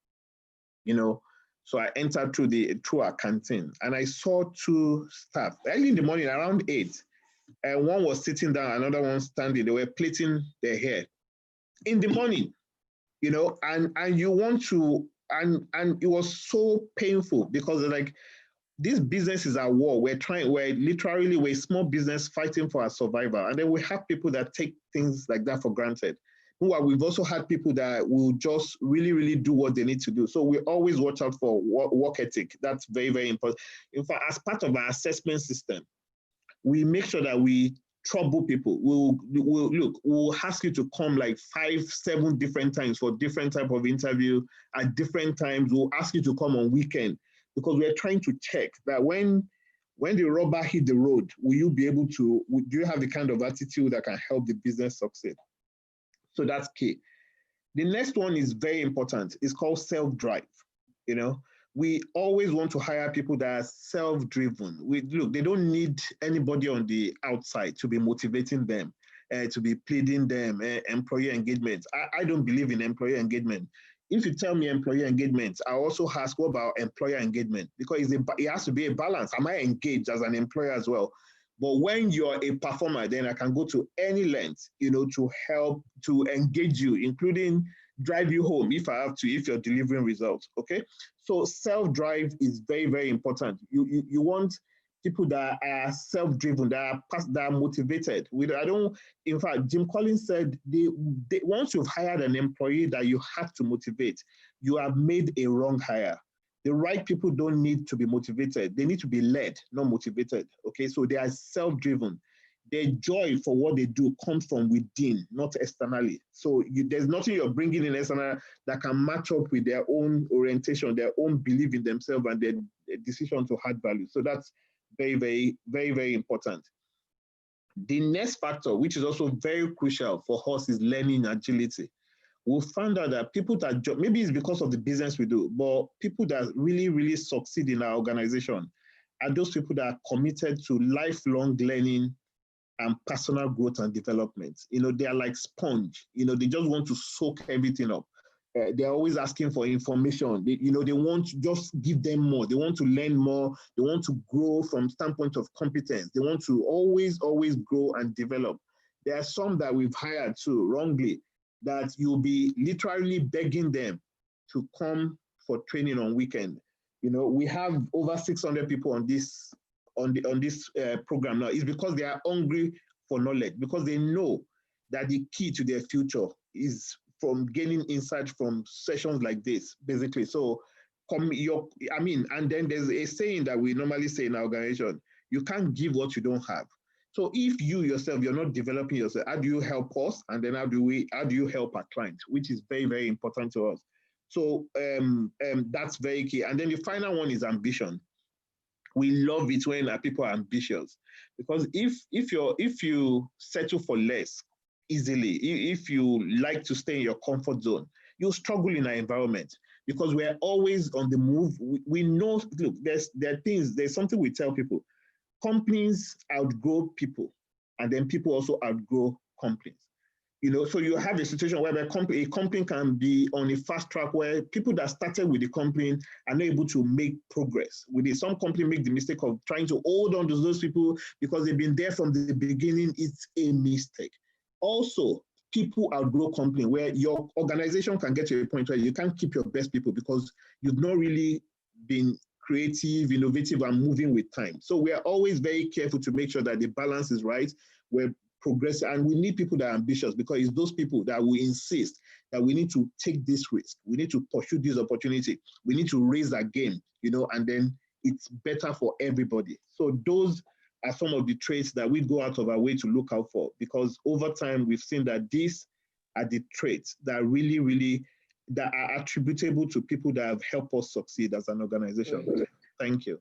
you know, so I entered through our canteen, and I saw 2 staff early in the morning around 8, and one was sitting down, another one standing. They were plaiting their hair in the morning, you know, and you want to, and it was so painful because like, this business is at war. We're a small business fighting for our survival. And then we have people that take things like that for granted. We've also had people that will just really, really do what they need to do. So we always watch out for work ethic. That's very, very important. In fact, as part of our assessment system, we make sure that we trouble people. We'll ask you to come like 5, 7 different times for different type of interview at different times. We'll ask you to come on weekend, because we're trying to check that when the rubber hit the road, will you be able to, do you have the kind of attitude that can help the business succeed? So that's key. The next one is very important. It's called self-drive. You know, we always want to hire people that are self-driven. Look, they don't need anybody on the outside to be motivating them, to be pleading them, employee engagement. I don't believe in employee engagement. If you tell me employee engagement, I also ask, what about employer engagement? Because it has to be a balance. Am I engaged as an employer as well? But when you're a performer, then I can go to any length, you know, to help to engage you, including drive you home if I have to, if you're delivering results. Okay. So self-drive is very, very important. You want people that are self-driven, that are motivated. In fact, Jim Collins said, once you've hired an employee that you have to motivate, you have made a wrong hire. The right people don't need to be motivated. They need to be led, not motivated. Okay, so they are self-driven. Their joy for what they do comes from within, not externally. So there's nothing you're bringing in external that can match up with their own orientation, their own belief in themselves and their decision to add value. So that's very, very, very, very important. The next factor, which is also very crucial for us, is learning agility. We found out that people that, maybe it's because of the business we do, but people that really, really succeed in our organization are those people that are committed to lifelong learning and personal growth and development. You know, they are like sponge. You know, they just want to soak everything up. They're always asking for information. They want to just give them more. They want to learn more. They want to grow from standpoint of competence. They want to always grow and develop. There are some that we've hired too, wrongly, that you'll be literally begging them to come for training on weekend. You know, we have over 600 people on this program now. It's because they are hungry for knowledge, because they know that the key to their future is from gaining insight from sessions like this, basically. So, and then there's a saying that we normally say in our organization: you can't give what you don't have. So if you yourself, you're not developing yourself, how do you help us? And then how do you help our clients, which is very, very important to us. So that's very key. And then the final one is ambition. We love it when our people are ambitious, because if you settle for less easily, if you like to stay in your comfort zone, you'll struggle in our environment, because we're always on the move. We know, look, there's something we tell people: companies outgrow people, and then people also outgrow companies. You know, so you have a situation where a company can be on a fast track where people that started with the company are not able to make progress with it. Some company make the mistake of trying to hold on to those people because they've been there from the beginning. It's a mistake. Also, people outgrow company, where your organization can get to a point where you can't keep your best people because you've not really been creative, innovative, and moving with time. So we are always very careful to make sure that the balance is right. We're progressive, and we need people that are ambitious, because it's those people that will insist that we need to take this risk. We need to pursue this opportunity. We need to raise our game, and then it's better for everybody. So those are some of the traits that we go out of our way to look out for, because over time we've seen that these are the traits that really, really, that are attributable to people that have helped us succeed as an organization. Great. Thank you.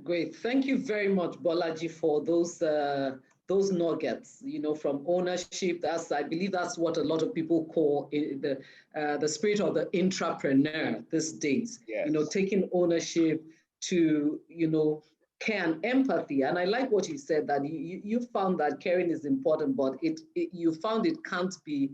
Great. Thank you very much, Bolaji, for those nuggets, from ownership. I believe that's what a lot of people call the spirit of the intrapreneur these days. Yes. Taking ownership to, care and empathy. And I like what you said, that you found that caring is important, but you found it can't be,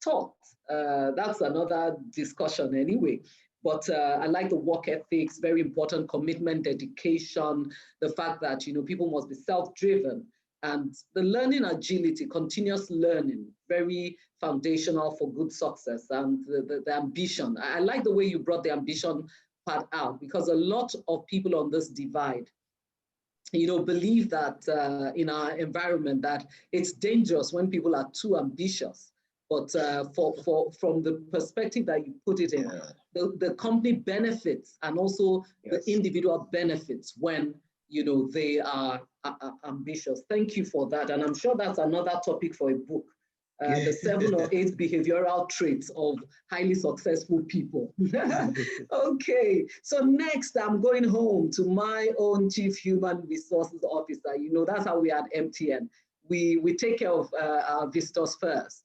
taught. That's another discussion anyway. But I like the work ethics, very important, commitment, dedication, the fact that, people must be self-driven, and the learning agility, continuous learning, very foundational for good success, and the ambition. I like the way you brought the ambition part out, because a lot of people on this divide, believe that in our environment that it's dangerous when people are too ambitious. But from the perspective that you put it in, the company benefits, and also the individual benefits when they are ambitious. Thank you for that, and I'm sure that's another topic for a book. The 7 or 8 behavioral traits of highly successful people. Okay, so next I'm going home to my own Chief Human Resources Officer. That's how we are at MTN. We take care of our visitors first.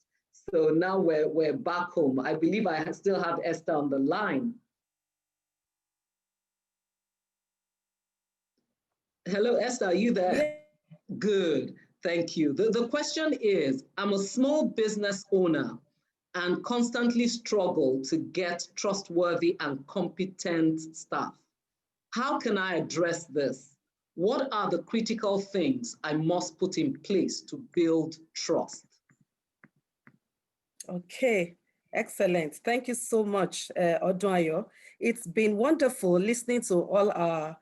So now we're back home. I believe I still have Esther on the line. Hello, Esther, are you there? Yeah. Good, thank you. The question is, I'm a small business owner and constantly struggle to get trustworthy and competent staff. How can I address this? What are the critical things I must put in place to build trust? Okay, excellent. Thank you so much, Odunayo. It's been wonderful listening to all our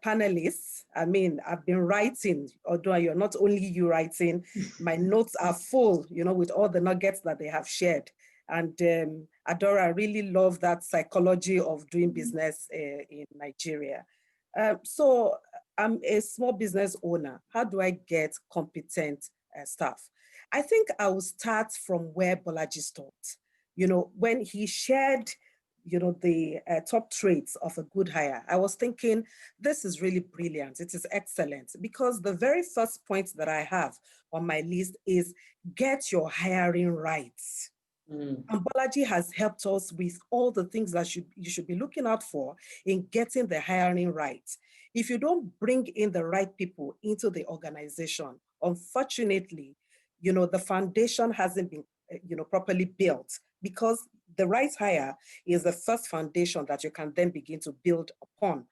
panelists. I mean, I've been writing, Odunayo, not only you writing, my notes are full, with all the nuggets that they have shared. And Adora, I really love that psychology of doing business in Nigeria. So I'm a small business owner. How do I get competent staff? I think I will start from where Bolaji stopped. When he shared, the top traits of a good hire, I was thinking, this is really brilliant. It is excellent, because the very first point that I have on my list is get your hiring right. And Bolaji has helped us with all the things that you should be looking out for in getting the hiring right. If you don't bring in the right people into the organization, unfortunately, the foundation hasn't been, properly built, because the right hire is the first foundation that you can then begin to build upon.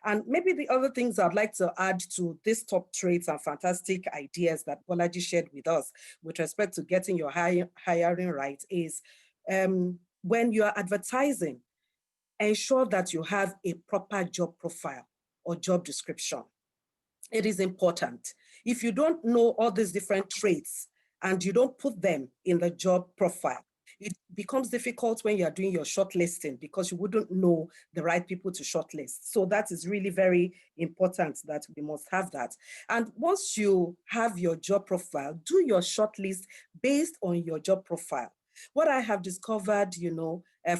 And maybe the other things I'd like to add to these top traits and fantastic ideas that Bolaji shared with us with respect to getting your hiring right is when you are advertising, ensure that you have a proper job profile or job description. It is important. If you don't know all these different traits and you don't put them in the job profile, it becomes difficult when you're doing your shortlisting, because you wouldn't know the right people to shortlist. So that is really very important that we must have that. And once you have your job profile, do your shortlist based on your job profile. What I have discovered,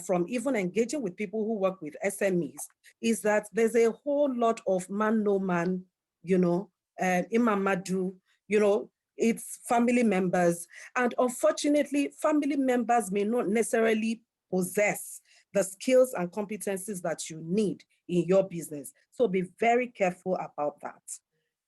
from even engaging with people who work with SMEs, is that there's a whole lot of man, no man, Imamadu, it's family members. And unfortunately, family members may not necessarily possess the skills and competencies that you need in your business. So be very careful about that.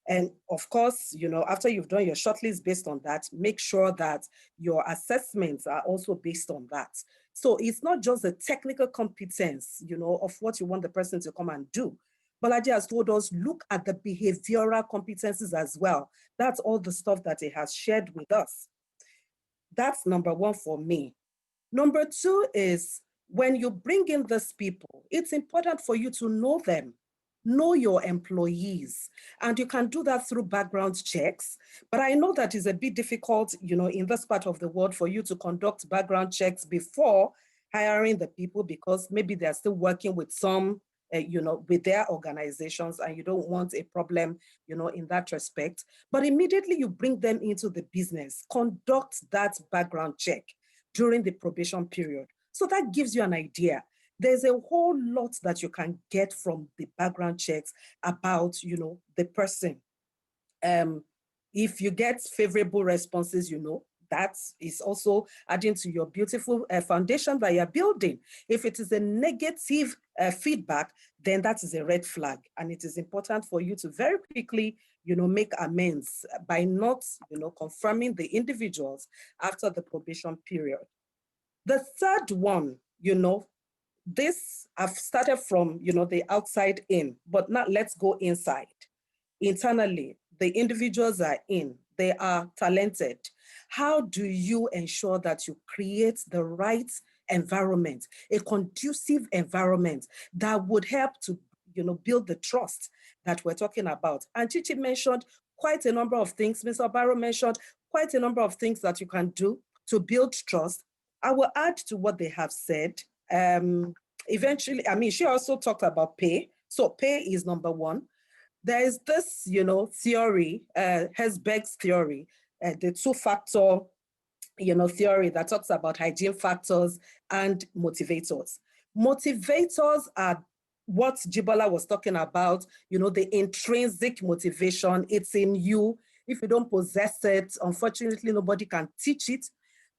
And of course, after you've done your shortlist based on that, make sure that your assessments are also based on that. So it's not just the technical competence, of what you want the person to come and do. Bolaji has told us, look at the behavioral competencies as well. That's all the stuff that he has shared with us. That's number one for me. Number two is when you bring in these people, it's important for you to know them, know your employees. And you can do that through background checks. But I know that is a bit difficult, in this part of the world for you to conduct background checks before hiring the people, because maybe they're still working with some, with their organizations, and you don't want a problem, in that respect. But immediately you bring them into the business, conduct that background check during the probation period. So that gives you an idea. There's a whole lot that you can get from the background checks about, the person. If you get favorable responses, that is also adding to your beautiful foundation that you're building. If it is a negative feedback, then that is a red flag. And it is important for you to very quickly, make amends by not, confirming the individuals after the probation period. The third one, this I've started from, the outside in, but now let's go inside. Internally, the individuals are in, they are talented. How do you ensure that you create the right environment, a conducive environment that would help to, build the trust that we're talking about? And Chichi mentioned quite a number of things. Mr. Barrow mentioned quite a number of things that you can do to build trust. I will add to what they have said. Eventually, she also talked about pay. So pay is number one. There is this, theory, Hesberg's theory, the two-factor, theory that talks about hygiene factors and motivators. Motivators are what Jibola was talking about, the intrinsic motivation. It's in you. If you don't possess it, unfortunately, nobody can teach it.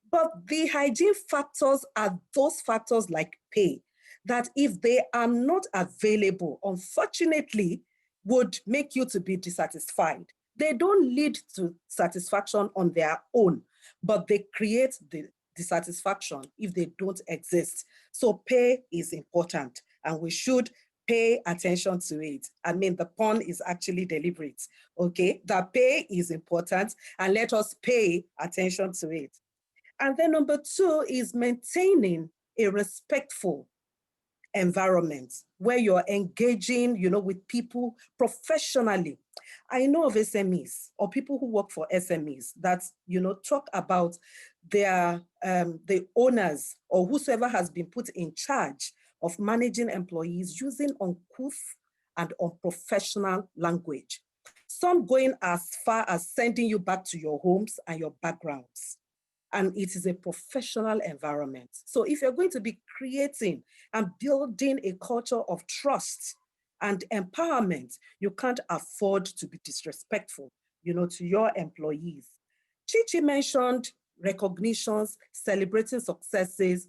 But the hygiene factors are those factors like pay, that if they are not available, unfortunately, would make you to be dissatisfied. They don't lead to satisfaction on their own, but they create the dissatisfaction if they don't exist. So pay is important, and we should pay attention to it. The pun is actually deliberate, okay? That pay is important, and let us pay attention to it. And then number two is maintaining a respectful environment where you're engaging, with people professionally. I know of SMEs or people who work for SMEs that, talk about the owners or whosoever has been put in charge of managing employees using uncouth and unprofessional language. Some going as far as sending you back to your homes and your backgrounds. And it is a professional environment. So if you're going to be creating and building a culture of trust and empowerment, you can't afford to be disrespectful, to your employees. Chichi mentioned recognitions, celebrating successes.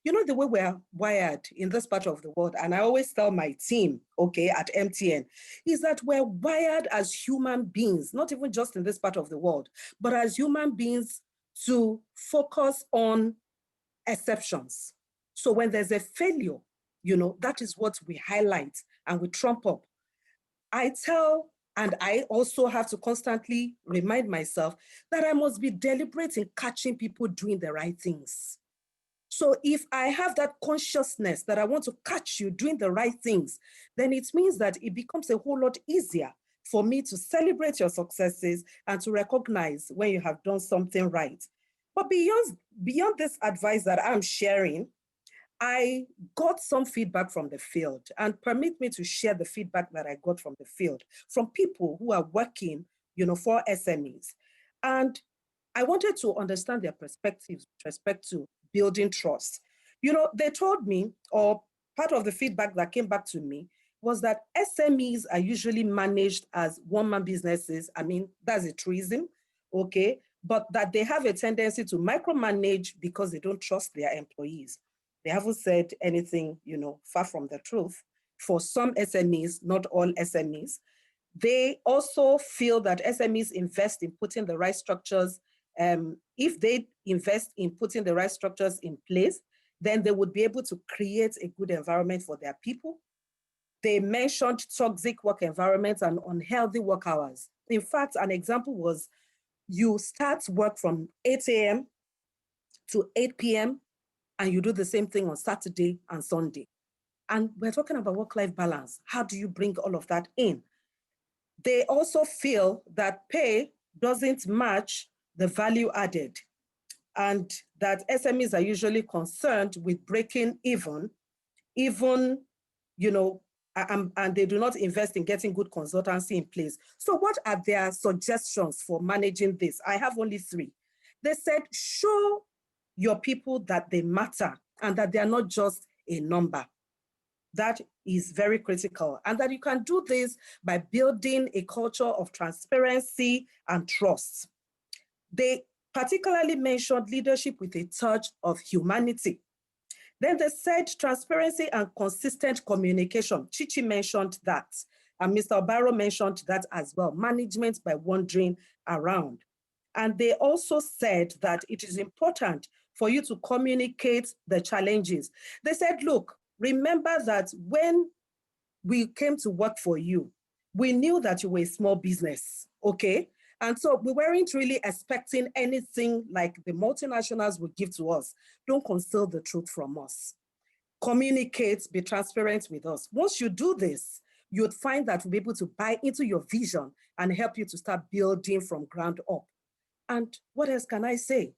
The way we're wired in this part of the world, and I always tell my team, okay, at MTN, is that we're wired as human beings, not even just in this part of the world, but as human beings to focus on exceptions. So when there's a failure, that is what we highlight and we trump up. I tell, and I also have to constantly remind myself that I must be deliberate in catching people doing the right things. So if I have that consciousness that I want to catch you doing the right things, then it means that it becomes a whole lot easier for me to celebrate your successes and to recognize when you have done something right. But beyond this advice that I'm sharing, I got some feedback from the field, and permit me to share the feedback that I got from the field, from people who are working, for SMEs. And I wanted to understand their perspectives with respect to building trust. They told me, or part of the feedback that came back to me was that SMEs are usually managed as one-man businesses. That's a truism, okay? But that they have a tendency to micromanage because they don't trust their employees. They haven't said anything, far from the truth. For some SMEs, not all SMEs, they also feel that SMEs invest in putting the right structures. If they invest in putting the right structures in place, then they would be able to create a good environment for their people. They mentioned toxic work environments and unhealthy work hours. In fact, an example was you start work from 8 a.m., to 8 p.m. and you do the same thing on Saturday and Sunday. And we're talking about work-life balance. How do you bring all of that in? They also feel that pay doesn't match the value added, and that SMEs are usually concerned with breaking even, and they do not invest in getting good consultancy in place. So what are their suggestions for managing this? I have only 3. They said, show your people that they matter and that they are not just a number. That is very critical, and that you can do this by building a culture of transparency and trust. They particularly mentioned leadership with a touch of humanity. Then they said transparency and consistent communication. Chichi mentioned that, and Mr. Obaro mentioned that as well, management by wandering around. And they also said that it is important for you to communicate the challenges. They said, look, remember that when we came to work for you, we knew that you were a small business, okay? And so we weren't really expecting anything like the multinationals would give to us. Don't conceal the truth from us. Communicate, be transparent with us. Once you do this, you'd find that we'll be able to buy into your vision and help you to start building from ground up. And what else can I say?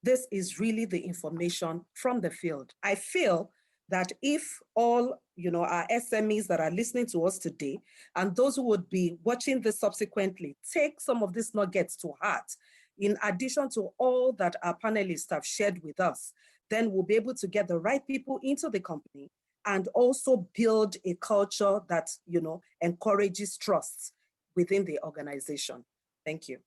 This is really the information from the field. I feel that if all our SMEs that are listening to us today and those who would be watching this subsequently take some of these nuggets to heart, in addition to all that our panelists have shared with us, then we'll be able to get the right people into the company and also build a culture that encourages trust within the organization. Thank you.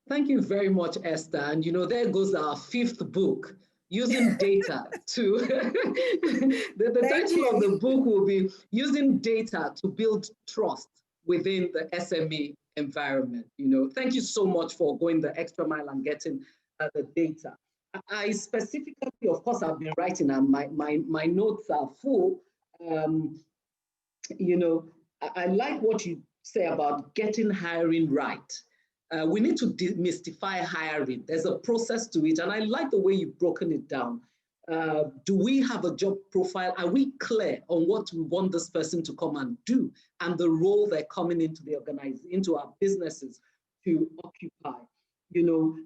Thank you very much, Esther. And there goes our 5th book, Using Data to, the title of the book will be Using Data to Build Trust Within the SME Environment. Thank you so much for going the extra mile and getting the data. I specifically, of course, I've been writing and my notes are full. I like what you say about getting hiring right. We need to demystify hiring. There's a process to it, and I like the way you've broken it down. Do we have a job profile? Are we clear on what we want this person to come and do and the role they're coming into the organization, into our businesses to occupy?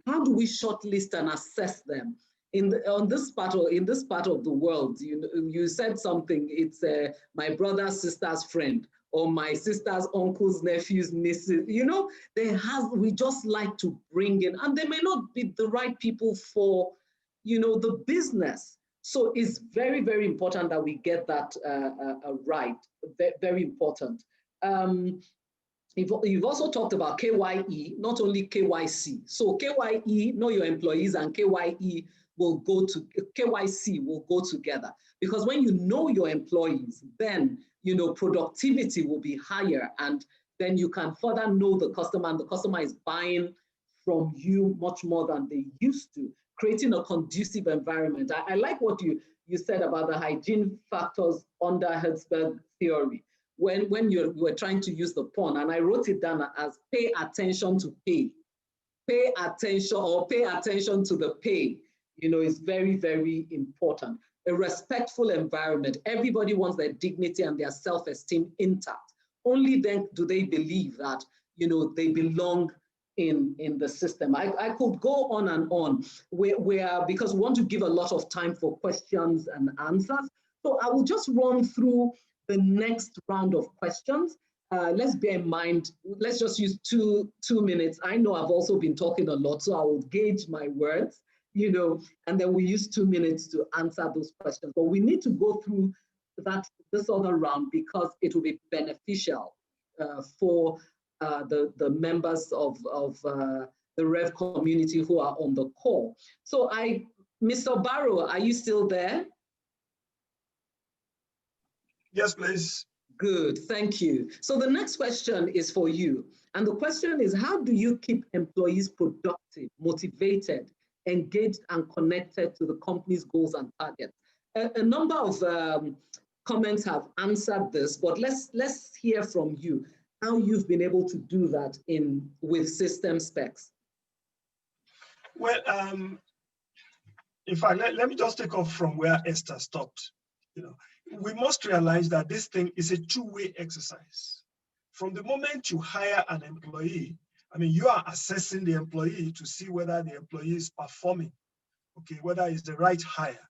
How do we shortlist and assess them? In this part of the world, you said something. It's my brother's sister's friend, or my sister's uncle's nephew's nieces. We just like to bring in, and they may not be the right people for, the business. So it's very, very important that we get that right. Very important. You've also talked about KYE, not only KYC. So KYE, know your employees, and KYC will go together. Because when you know your employees, then productivity will be higher, and then you can further know the customer, and the customer is buying from you much more than they used to, creating a conducive environment. I like what you said about the hygiene factors under Herzberg theory. When you were trying to use the pun, and I wrote it down as pay attention to pay. Pay attention to the pay, is very, very important. A respectful environment. Everybody wants their dignity and their self-esteem intact. Only then do they believe that, they belong in the system. I could go on and on because we want to give a lot of time for questions and answers. So I will just run through the next round of questions. Let's bear in mind, let's just use two minutes. I know I've also been talking a lot, so I will gauge my words, and then we use 2 minutes to answer those questions. But we need to go through this other round because it will be beneficial for the members of the Revv community who are on the call. So Mr. Barrow, are you still there? Yes, please. Good, thank you. So the next question is for you. And the question is, how do you keep employees productive, motivated, engaged, and connected to the company's goals and targets? A number of comments have answered this, but let's hear from you, how you've been able to do that with system specs. Well, In fact, let me just take off from where Esther stopped. You know, we must realize that this thing is a two-way exercise. From the moment you hire an employee, I mean, you are assessing the employee to see whether the employee is performing, okay, whether it's the right hire.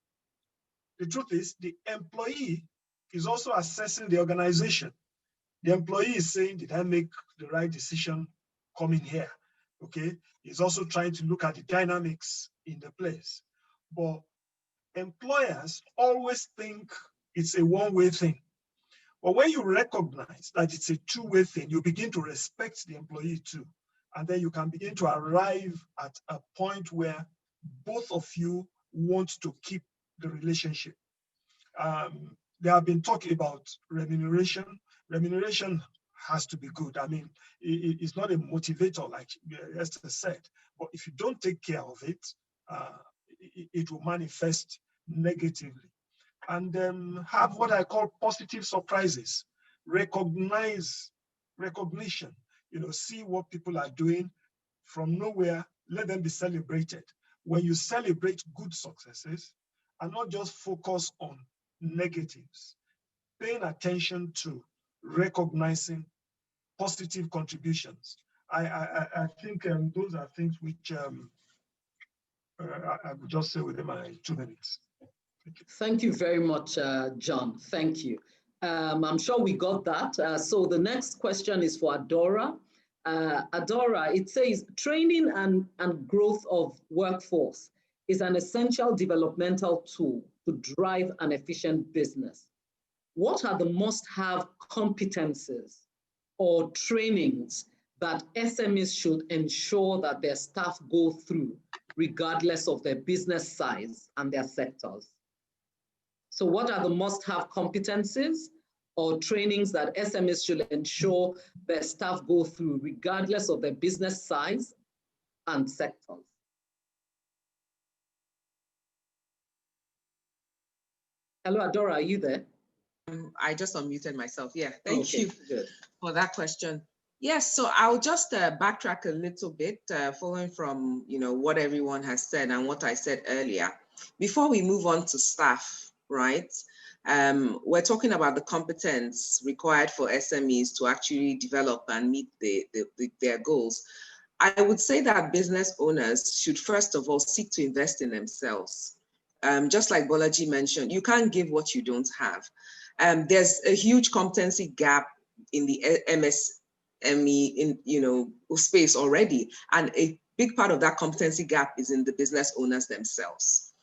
The truth is, the employee is also assessing the organization. The employee is saying, did I make the right decision coming here? Okay, he's also trying to look at the dynamics in the place. But employers always think it's a one-way thing. But when you recognize that it's a two-way thing, you begin to respect the employee too. And then you can begin to arrive at a point where both of you want to keep the relationship. They have been talking about remuneration. Remuneration has to be good. I mean, it's not a motivator, like Esther said, but if you don't take care of it, it will manifest negatively. And have what I call positive surprises. Recognition, you know, see what people are doing from nowhere, let them be celebrated. When you celebrate good successes and not just focus on negatives, paying attention to recognizing positive contributions. I think those are things which I would just say within my 2 minutes. Thank you very much, John. Thank you. I'm sure we got that. So the next question is for Adora. Adora, it says, training and growth of workforce is an essential developmental tool to drive an efficient business. What are the must-have competencies or trainings that SMEs should ensure that their staff go through, regardless of their business size and their sectors? So what are the must-have competencies or trainings that SMEs should ensure their staff go through, regardless of their business size and sectors? Hello, Adora, are you there? I just unmuted myself. Yeah, thank you Good. for that question. Yes, so I'll just backtrack a little bit, following from what everyone has said and what I said earlier. Before we move on to staff, right? We're talking about the competence required for SMEs to actually develop and meet their goals. I would say that business owners should first of all seek to invest in themselves. Just like Bolaji mentioned, you can't give what you don't have. There's a huge competency gap in the MSME space already, and a big part of that competency gap is in the business owners themselves.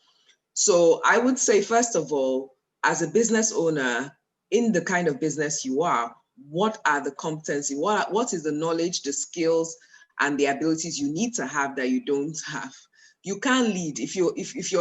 So I would say, first of all, as a business owner, in the kind of business you are, what are the competency? What is the knowledge, the skills, and the abilities you need to have that you don't have? You can't lead. If your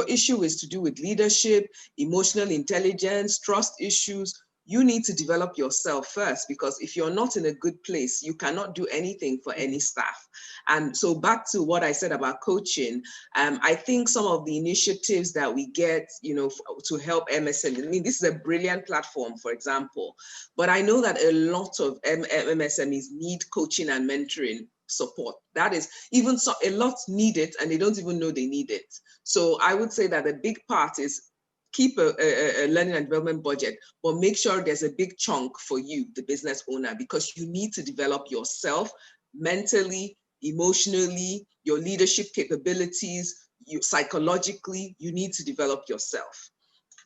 issue is to do with leadership, emotional intelligence, trust issues, you need to develop yourself first, because if you're not in a good place, you cannot do anything for any staff. And so back to what I said about coaching, I think some of the initiatives that we get, to help MSMEs, I mean, this is a brilliant platform, for example, but I know that a lot of MSMEs need coaching and mentoring support. That is even a lot need it, and they don't even know they need it. So I would say that a big part is keep a learning and development budget, but make sure there's a big chunk for you, the business owner, because you need to develop yourself mentally, emotionally, your leadership capabilities, psychologically, you need to develop yourself.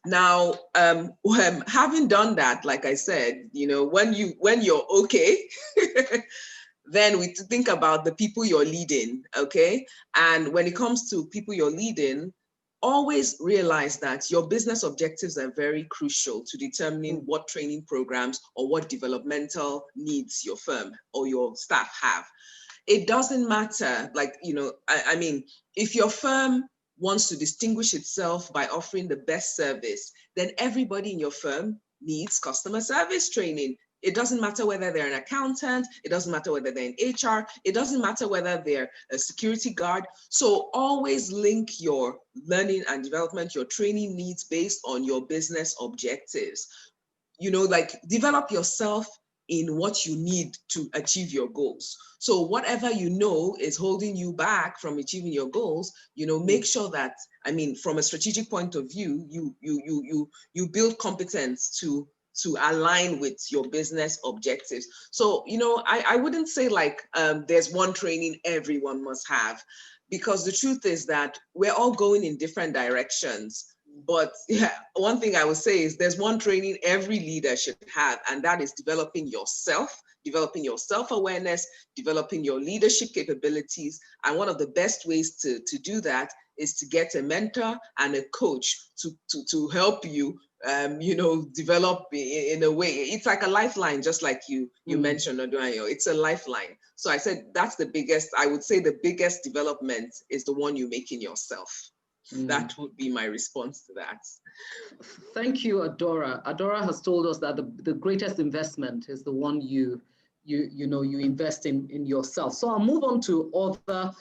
Now, having done that, like I said, when you're okay, then we think about the people you're leading, okay? And when it comes to people you're leading, always realize that your business objectives are very crucial to determining what training programs or what developmental needs your firm or your staff have. It doesn't matter, I mean, if your firm wants to distinguish itself by offering the best service, then everybody in your firm needs customer service training. It doesn't matter whether they're an accountant, it doesn't matter whether they're in HR, it doesn't matter whether they're a security guard. So always link your learning and development, your training needs based on your business objectives. Develop yourself in what you need to achieve your goals. So whatever you know is holding you back from achieving your goals, make sure that, from a strategic point of view, you build competence to align with your business objectives. So, I wouldn't say like there's one training everyone must have, because the truth is that we're all going in different directions. But yeah, one thing I would say is there's one training every leader should have, and that is developing your self-awareness, developing your leadership capabilities. And one of the best ways to do that is to get a mentor and a coach to help you, develop in a way. It's like a lifeline, just like you mentioned, Odunayo. It's a lifeline. So I said I would say the biggest development is the one you make in yourself. That would be my response to that. Thank you, Adora. Adora has told us that the greatest investment is the one you invest in yourself. So I'll move on to other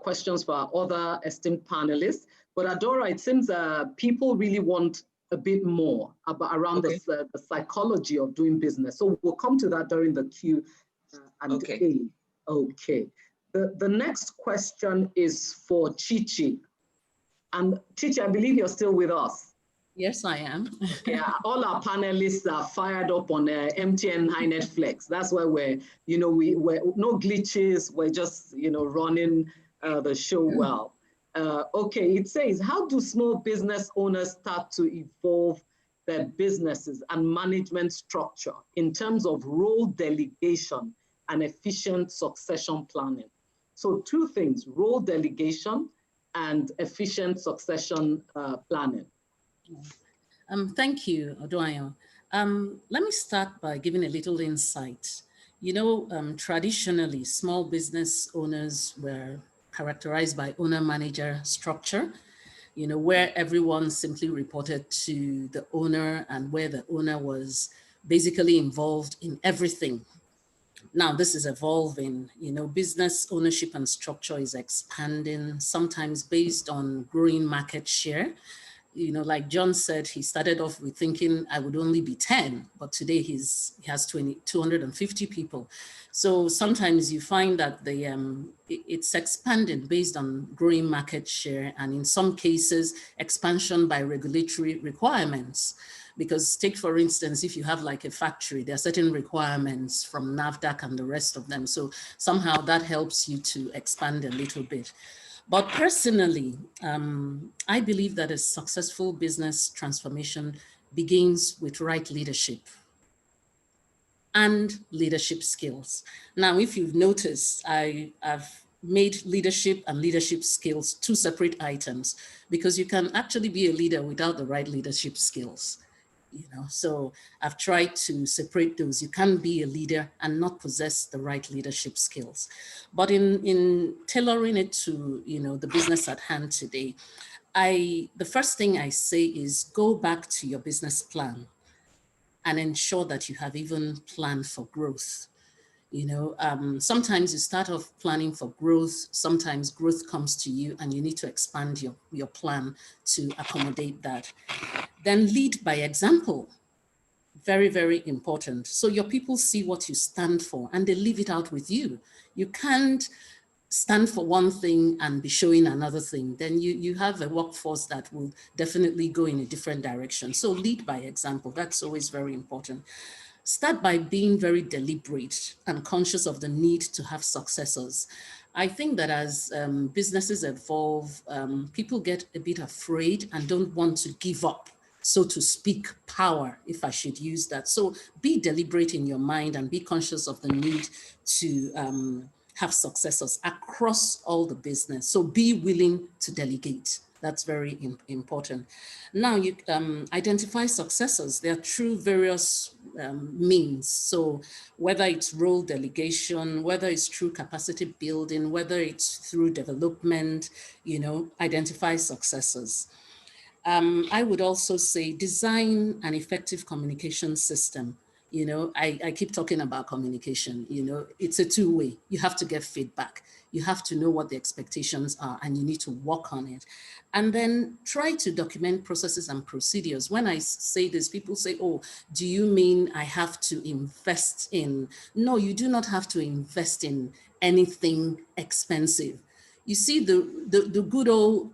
questions for our other esteemed panelists. But Adora, it seems people really want a bit more around the psychology of doing business. So we'll come to that during the Q and A. Okay. The next question is for Chichi. And Chichi, I believe you're still with us. Yes, I am. Yeah, all our panelists are fired up on MTN High Netflix. That's why we're no glitches. We're just, running the show well. Okay, it says, how do small business owners start to evolve their businesses and management structure in terms of role delegation and efficient succession planning? So 2 things, role delegation and efficient succession planning. Thank you, Odunayo. Let me start by giving a little insight. Traditionally, small business owners were characterized by owner-manager structure, where everyone simply reported to the owner and where the owner was basically involved in everything. Now, this is evolving, business ownership and structure is expanding, sometimes based on growing market share. Like John said, he started off with thinking I would only be 10, but today he has 250 people. So sometimes you find that it's expanding based on growing market share, and in some cases, expansion by regulatory requirements. Because take, for instance, if you have like a factory, there are certain requirements from NAFDAC and the rest of them. So somehow that helps you to expand a little bit. But personally, I believe that a successful business transformation begins with right leadership and leadership skills. Now, if you've noticed, I've made leadership and leadership skills 2 separate items, because you can actually be a leader without the right leadership skills. So I've tried to separate those. You can't be a leader and not possess the right leadership skills. But in tailoring it to, the business at hand today, the first thing I say is go back to your business plan and ensure that you have even planned for growth. Sometimes you start off planning for growth. Sometimes growth comes to you and you need to expand your plan to accommodate that. Then lead by example. Very, very important. So your people see what you stand for and they live it out with you. You can't stand for one thing and be showing another thing. Then you have a workforce that will definitely go in a different direction. So lead by example. That's always very important. Start by being very deliberate and conscious of the need to have successors. I think that as businesses evolve, people get a bit afraid and don't want to give up, so to speak, power, if I should use that. So be deliberate in your mind and be conscious of the need to have successors across all the business. So be willing to delegate. That's very important. Now you identify successors. There are through various means. So whether it's role delegation, whether it's through capacity building, whether it's through development, identify successors. I would also say design an effective communication system. You know, I keep talking about communication. You know, it's a two-way. You have to get feedback. You have to know what the expectations are, and you need to work on it. And then try to document processes and procedures. When I say this, people say, oh, do you mean I have to invest in? No, you do not have to invest in anything expensive. You see, the good old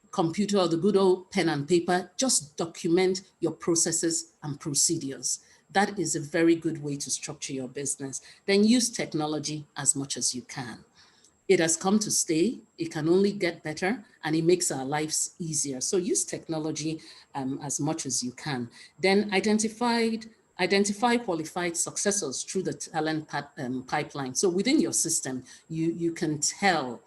computer or the good old pen and paper, just document your processes and procedures. That is a very good way to structure your business. Then use technology as much as you can. It has come to stay. It can only get better, and it makes our lives easier. So use technology as much as you can. Then identify qualified successors through the talent pipeline. So within your system, you can tell.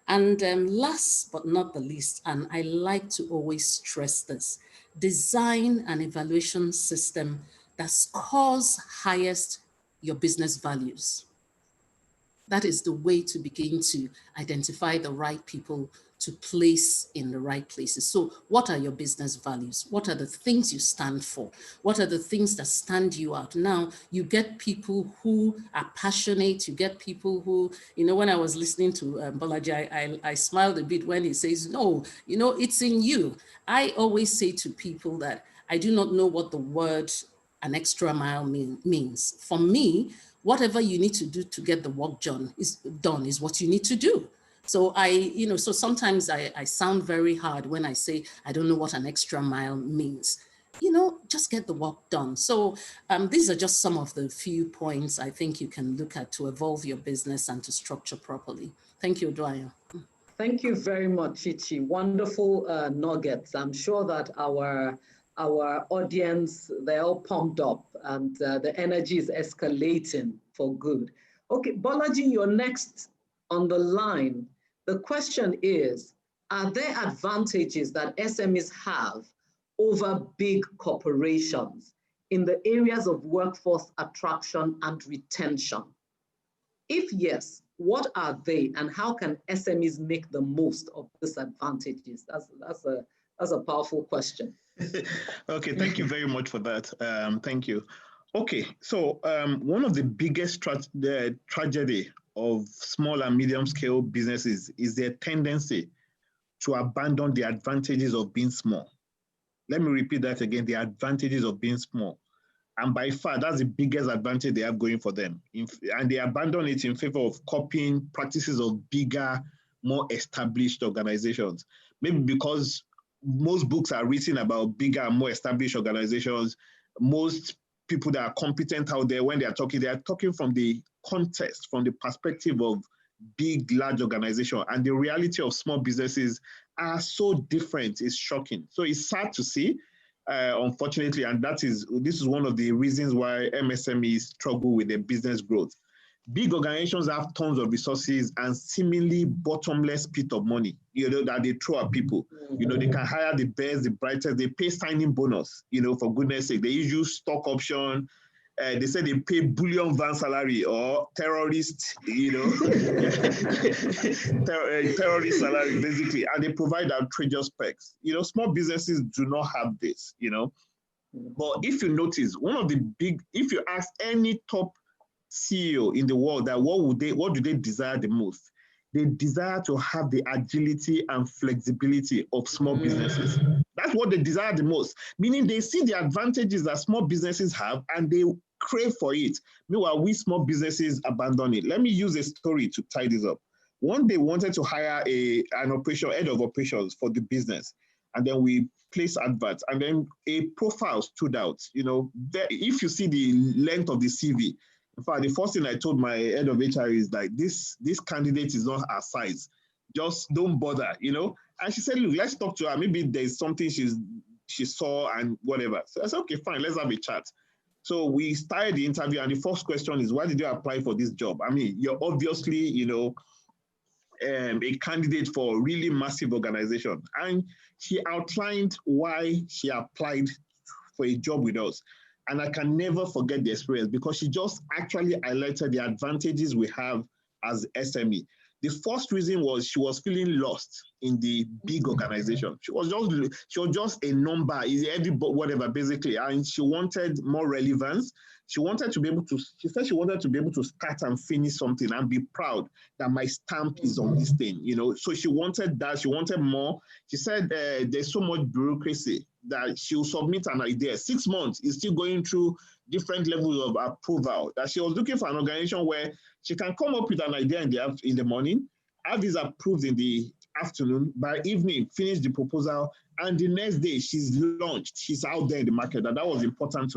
And last but not the least, and I like to always stress this, design an evaluation system that scores highest your business values. That is the way to begin to identify the right people to place in the right places. So what are your business values? What are the things you stand for? What are the things that stand you out? Now, you get people who are passionate. You get people who, you know, when I was listening to Bolaji, I smiled a bit when he says, no, you know, it's in you. I always say to people that I do not know what the word an extra mile means. For me, whatever you need to do to get the work done is what you need to do. So so sometimes I sound very hard when I say, I don't know what an extra mile means. You know, just get the work done. So these are just some of the few points I think you can look at to evolve your business and to structure properly. Thank you, Dwyer. Thank you very much, Chichi. Wonderful nuggets. I'm sure that our audience, they're all pumped up and the energy is escalating for good. Okay, Bolaji, you're next on the line. The question is, are there advantages that SMEs have over big corporations in the areas of workforce attraction and retention? If yes, what are they and how can SMEs make the most of these advantages? That's a powerful question. Okay, thank you very much for that. Thank you. Okay, so one of the biggest tragedy of small and medium scale businesses is their tendency to abandon the advantages of being small. Let me repeat that again, the advantages of being small. And by far, that's the biggest advantage they have going for them. And they abandon it in favor of copying practices of bigger, more established organizations. Maybe because most books are written about bigger and more established organizations. Most people that are competent out there, when they are talking from the context, from the perspective of big, large organizations. And the reality of small businesses are so different. It's shocking. So it's sad to see. Unfortunately, and this is one of the reasons why MSMEs struggle with their business growth. Big organizations have tons of resources and seemingly bottomless pit of money, that they throw at people. They can hire the best, the brightest, they pay signing bonus, for goodness sake. They use stock option. They say they pay bullion van salary or terrorist, terrorist salary, basically, and they provide outrageous perks. Small businesses do not have this, But if you notice, if you ask any top CEO in the world that what do they desire the most? They desire to have the agility and flexibility of small businesses. That's what they desire the most, meaning they see the advantages that small businesses have and they crave for it. Meanwhile, we small businesses abandon it. Let me use a story to tie this up. One day, we wanted to hire an head of operations for the business. And then we placed adverts, and then a profile stood out. If you see the length of the CV, in fact, the first thing I told my head of HR is like, this candidate is not our size. Just don't bother, And she said, look, let's talk to her. Maybe there's something she saw and whatever. So I said, okay, fine, let's have a chat. So we started the interview, and the first question is, why did you apply for this job? I mean, you're obviously, a candidate for a really massive organization. And she outlined why she applied for a job with us. And I can never forget the experience because she just actually highlighted the advantages we have as SME. The first reason was she was feeling lost in the big organization. She was just a number, everybody, whatever, basically, and she wanted more relevance. She wanted to be able to, she said she wanted to be able to start and finish something and be proud that my stamp is on this thing, you know. So she wanted that, she wanted more. She said there's so much bureaucracy that she'll submit an idea. 6 months is still going through different levels of approval, that she was looking for an organization where she can come up with an idea in the morning, have this approved in the afternoon, by evening, finish the proposal, and the next day she's launched, she's out there in the market. And that was important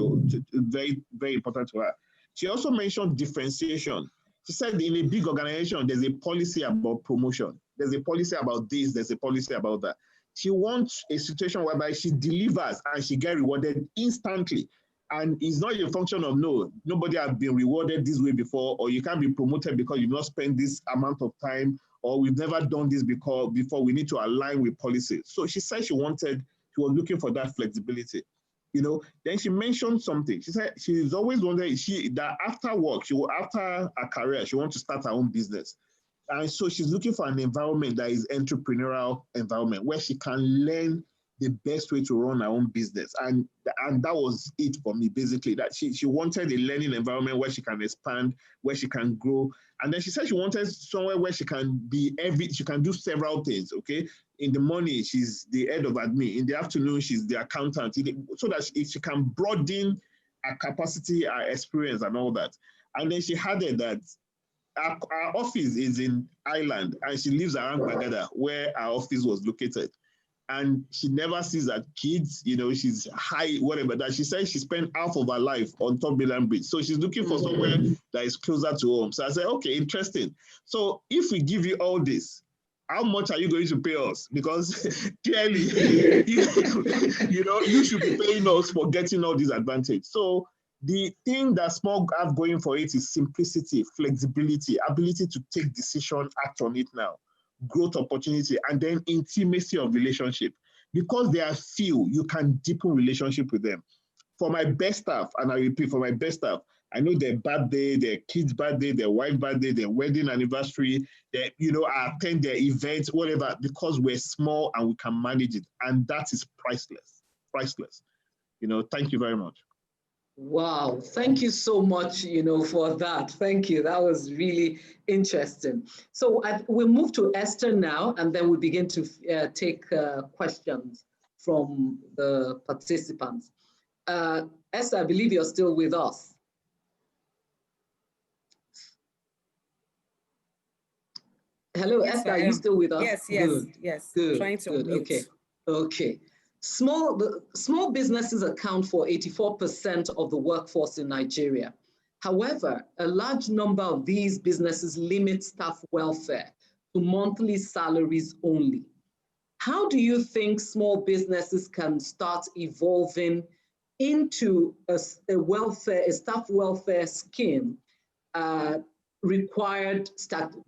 very, very important to her. She also mentioned differentiation. She said in a big organization, there's a policy about promotion. There's a policy about this, there's a policy about that. She wants a situation whereby she delivers and she gets rewarded instantly. And it's not a function of, no, nobody has been rewarded this way before, or you can't be promoted because you've not spent this amount of time, or we've never done this before, we need to align with policies. So she said she was looking for that flexibility. You know, then she mentioned something. She said she's always wondered that after work, after a career, she wants to start her own business. And so she's looking for an environment that is entrepreneurial environment where she can learn the best way to run her own business. And that was it for me, basically, that she wanted a learning environment where she can expand, where she can grow. And then she said she wanted somewhere where she can she can do several things, okay? In the morning, she's the head of admin. In the afternoon, she's the accountant, so that she can broaden her capacity, her experience, and all that. And then she added that our office is in Ireland, and she lives around Bagada, where our office was located. And she never sees her kids, you know, she's high, whatever, that she said she spent half of her life on Top Milan Bridge. So she's looking for somewhere that is closer to home. So I said, okay, interesting. So if we give you all this, how much are you going to pay us? Because clearly, you know, you should be paying us for getting all these advantages. So the thing that small have going for it is simplicity, flexibility, ability to take decision, act on it now, growth opportunity, and then intimacy of relationship. Because they are few, you can deepen relationship with them. For my best staff, and I repeat, for my best staff, I know their birthday, their kids' birthday, their wife's birthday, their wedding anniversary, I attend their events, whatever, because we're small and we can manage it. And that is priceless, priceless. You know, thank you very much. Wow, thank you so much, for that. Thank you. That was really interesting. So we'll move to Esther now, and then we'll begin to take questions from the participants. Esther, I believe you're still with us. Hello, yes, Esther, are you still with us? Yes, good. Yes. Good, trying to good, unmute. Okay. Small businesses account for 84% of the workforce in Nigeria. However, a large number of these businesses limit staff welfare to monthly salaries only. How do you think small businesses can start evolving into a staff welfare scheme required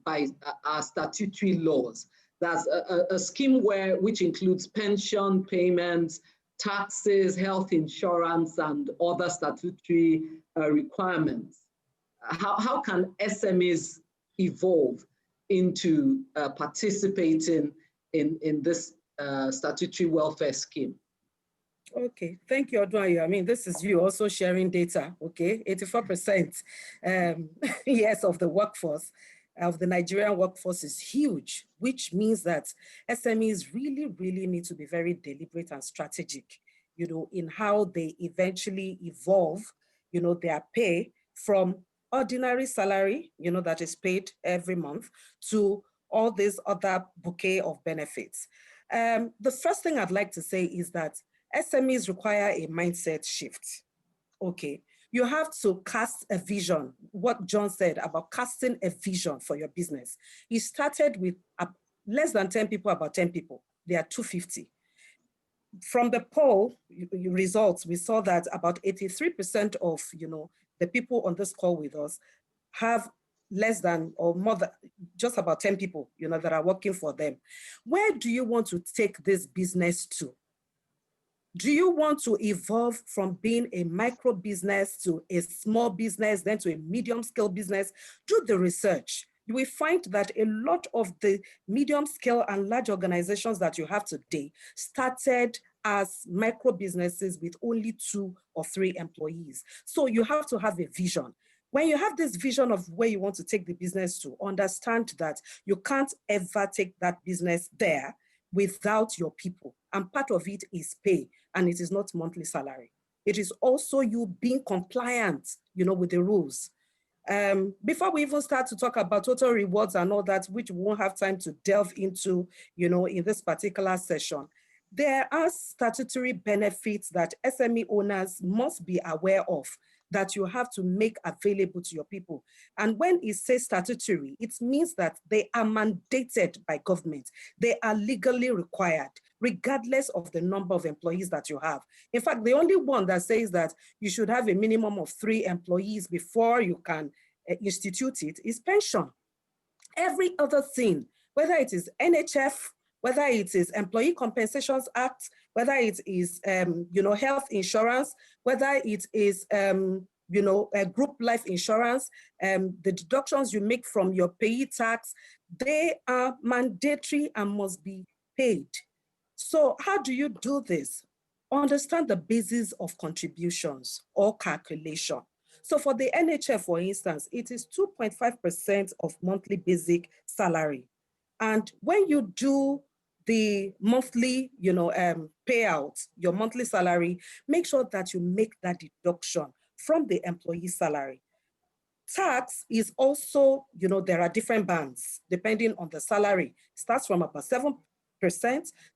by our statutory laws? That's a scheme which includes pension payments, taxes, health insurance, and other statutory requirements. How can SMEs evolve into participating in this statutory welfare scheme? Okay, thank you, Odunayo. I mean, this is you also sharing data, okay? 84%, yes, of the workforce, of the Nigerian workforce is huge, which means that SMEs really, really need to be very deliberate and strategic, in how they eventually evolve, their pay from ordinary salary, that is paid every month, to all this other bouquet of benefits. The first thing I'd like to say is that SMEs require a mindset shift. Okay, you have to cast a vision. What John said about casting a vision for your business. He started with less than 10 people, about 10 people. They are 250. From the poll results, we saw that about 83% of the people on this call with us have less than or more than just about 10 people that are working for them. Where do you want to take this business to? Do you want to evolve from being a micro business to a small business, then to a medium scale business? Do the research. you will find that a lot of the medium scale and large organizations that you have today started as micro businesses with only 2 or 3 employees. So you have to have a vision. When you have this vision of where you want to take the business to, understand that you can't ever take that business there without your people. And part of it is pay, and it is not monthly salary. It is also you being compliant, with the rules. Before we even start to talk about total rewards and all that, which we won't have time to delve into, in this particular session, there are statutory benefits that SME owners must be aware of that you have to make available to your people. And when it says statutory, it means that they are mandated by government. They are legally required, regardless of the number of employees that you have. In fact, the only one that says that you should have a minimum of 3 employees before you can institute it is pension. Every other thing, whether it is NHF, whether it is Employee Compensations Act, whether it is, health insurance, whether it is, a group life insurance, the deductions you make from your payee tax, they are mandatory and must be paid. So how do you do this? Understand the basis of contributions or calculation. So for the NHF, for instance, it is 2.5% of monthly basic salary. And when you do the monthly, payout, your monthly salary, make sure that you make that deduction from the employee salary. Tax is also, there are different bands depending on the salary. It starts from about 7%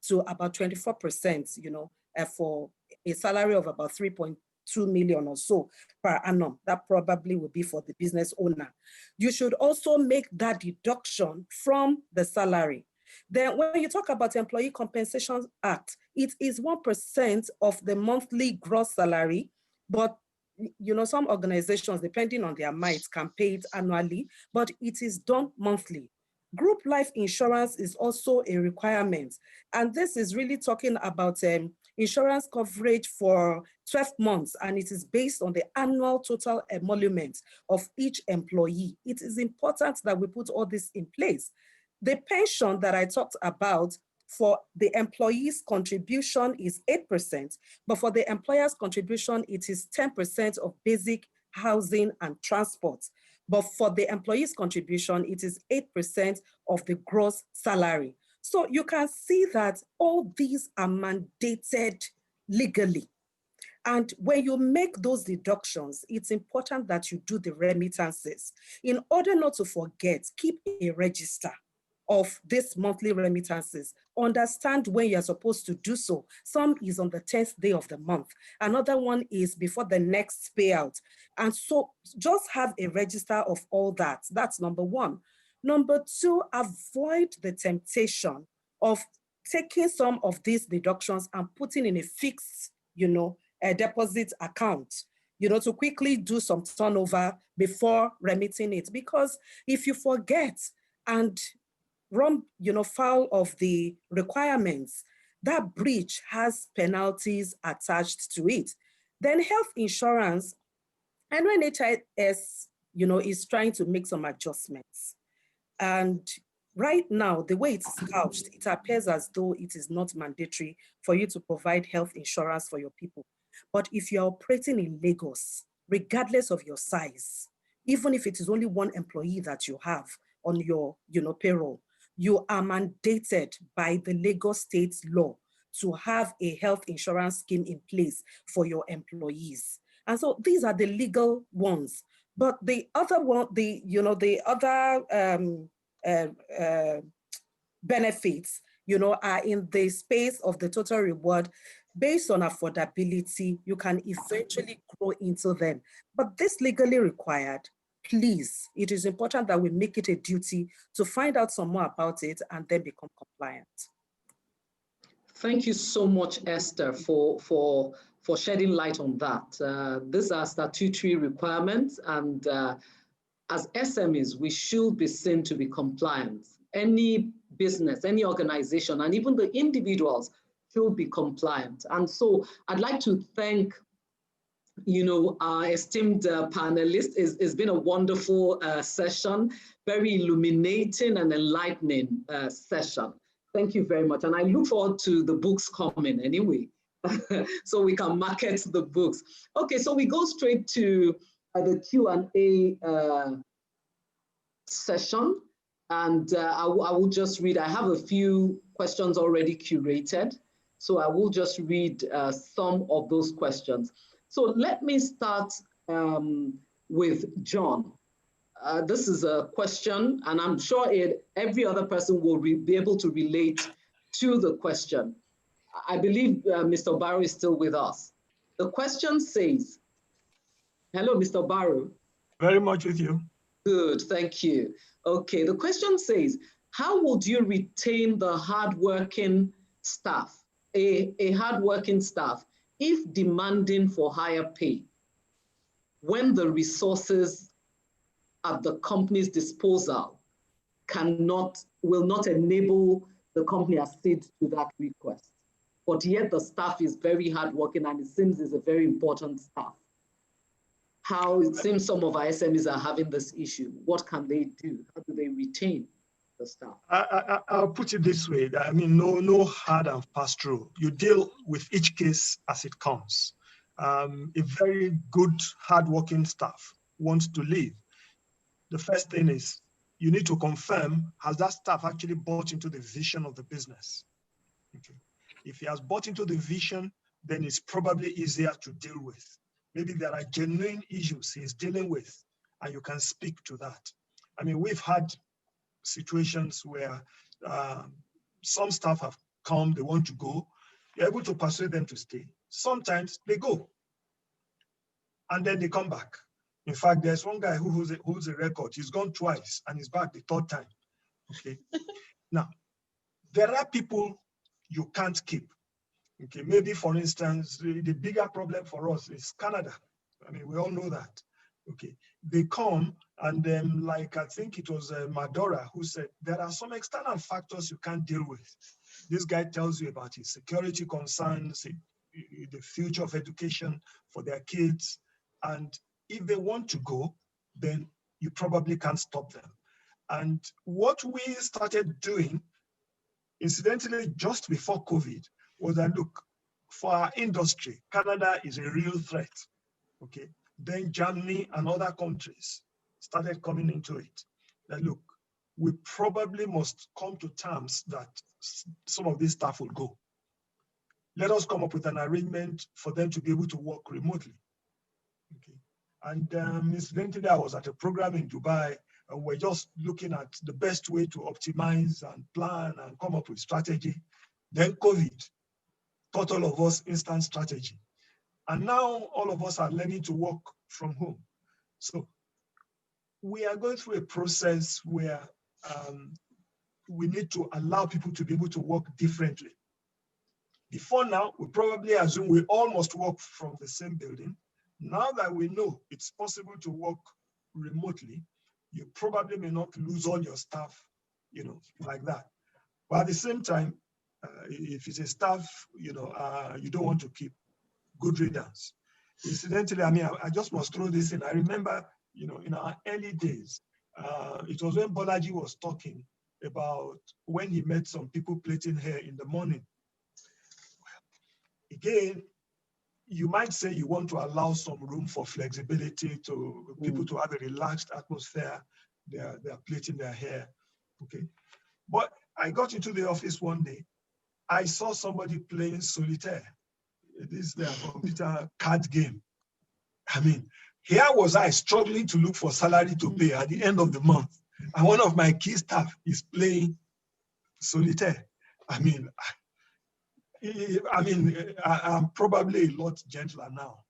to about 24%, for a salary of about 3.2 million or so per annum. That probably would be for the business owner. You should also make that deduction from the salary. Then when you talk about Employee Compensation Act, it is 1% of the monthly gross salary, but some organizations, depending on their might, can pay it annually, but it is done monthly. Group life insurance is also a requirement. And this is really talking about insurance coverage for 12 months, and it is based on the annual total emolument of each employee. It is important that we put all this in place. The pension that I talked about for the employee's contribution is 8%, but for the employer's contribution, it is 10% of basic housing and transport. But for the employee's contribution, it is 8% of the gross salary. So you can see that all these are mandated legally. And when you make those deductions, it's important that you do the remittances. In order not to forget, keep a register of these monthly remittances. Understand when you're supposed to do so. Some is on the 10th day of the month. Another one is before the next payout. And so just have a register of all that. That's number one. Number two, avoid the temptation of taking some of these deductions and putting in a fixed, a deposit account, to quickly do some turnover before remitting it. Because if you forget and run, foul of the requirements, that breach has penalties attached to it. Then health insurance, and when NHIS, is trying to make some adjustments. And right now, the way it's couched, it appears as though it is not mandatory for you to provide health insurance for your people. But if you're operating in Lagos, regardless of your size, even if it is only 1 employee that you have on your, payroll, you are mandated by the Lagos State law to have a health insurance scheme in place for your employees. And so these are the legal ones. But the other one, the other benefits, are in the space of the total reward. Based on affordability, you can eventually grow into them. But this legally required, please, it is important that we make it a duty to find out some more about it and then become compliant. Thank you so much, Esther, for shedding light on that. These are statutory requirements, and as SMEs, we should be seen to be compliant. Any business, any organization, and even the individuals should be compliant. And so I'd like to thank our esteemed panelists. It's been a wonderful session, very illuminating and enlightening session. Thank you very much. And I look forward to the books coming anyway, so we can market the books. Okay, so we go straight to the Q&A session. And I will just read, I have a few questions already curated. So I will just read some of those questions. So let me start with John. This is a question, and I'm sure every other person will be able to relate to the question. I believe Mr. Barrow is still with us. The question says, hello, Mr. Barrow. Very much with you. Good, thank you. Okay, the question says, how would you retain the hardworking staff, a hardworking staff, if demanding for higher pay, when the resources at the company's disposal will not enable the company accede to that request? But yet the staff is very hardworking and it seems is a very important staff. How it seems some of our SMEs are having this issue. What can they do? How do they retain the staff? I'll put it this way. I mean, no hard and fast rule. You deal with each case as it comes. A very good, hardworking staff wants to leave. The first thing is you need to confirm, has that staff actually bought into the vision of the business? Okay. If he has bought into the vision, then it's probably easier to deal with. Maybe there are genuine issues he's dealing with, and you can speak to that. I mean, we've had situations where some staff have come, they want to go, you're able to persuade them to stay. Sometimes they go, and then they come back. In fact, there's one guy who holds a record. He's gone twice, and he's back the third time. Okay. Now, there are people you can't keep. Okay, maybe for instance, the bigger problem for us is Canada. I mean, we all know that. Okay, they come and then, like I think it was Madora who said, there are some external factors you can't deal with. This guy tells you about his security concerns, the future of education for their kids. And if they want to go, then you probably can't stop them. And what we started doing, incidentally, just before COVID, was that, look, for our industry, Canada is a real threat, okay? Then Germany and other countries started coming into it. That, look, we probably must come to terms that some of these staff will go. Let us come up with an arrangement for them to be able to work remotely, okay? And incidentally, I was at a program in Dubai, and we're just looking at the best way to optimize and plan and come up with strategy. Then COVID taught all of us instant strategy. And now all of us are learning to work from home. So we are going through a process where we need to allow people to be able to work differently. Before now, we probably assume we all must work from the same building. Now that we know it's possible to work remotely, you probably may not lose all your staff, like that. But at the same time, if it's a staff, you don't want to keep, good riddance. Incidentally, I mean, I just must throw this in. I remember, in our early days, it was when Bolaji was talking about when he met some people plaiting hair in the morning. Again, you might say you want to allow some room for flexibility to people to have a relaxed atmosphere. They're plaiting their hair, okay? But I got into the office one day. I saw somebody playing solitaire. This is their computer card game. I mean, here was I struggling to look for salary to pay at the end of the month. And one of my key staff is playing solitaire. I'm probably a lot gentler now.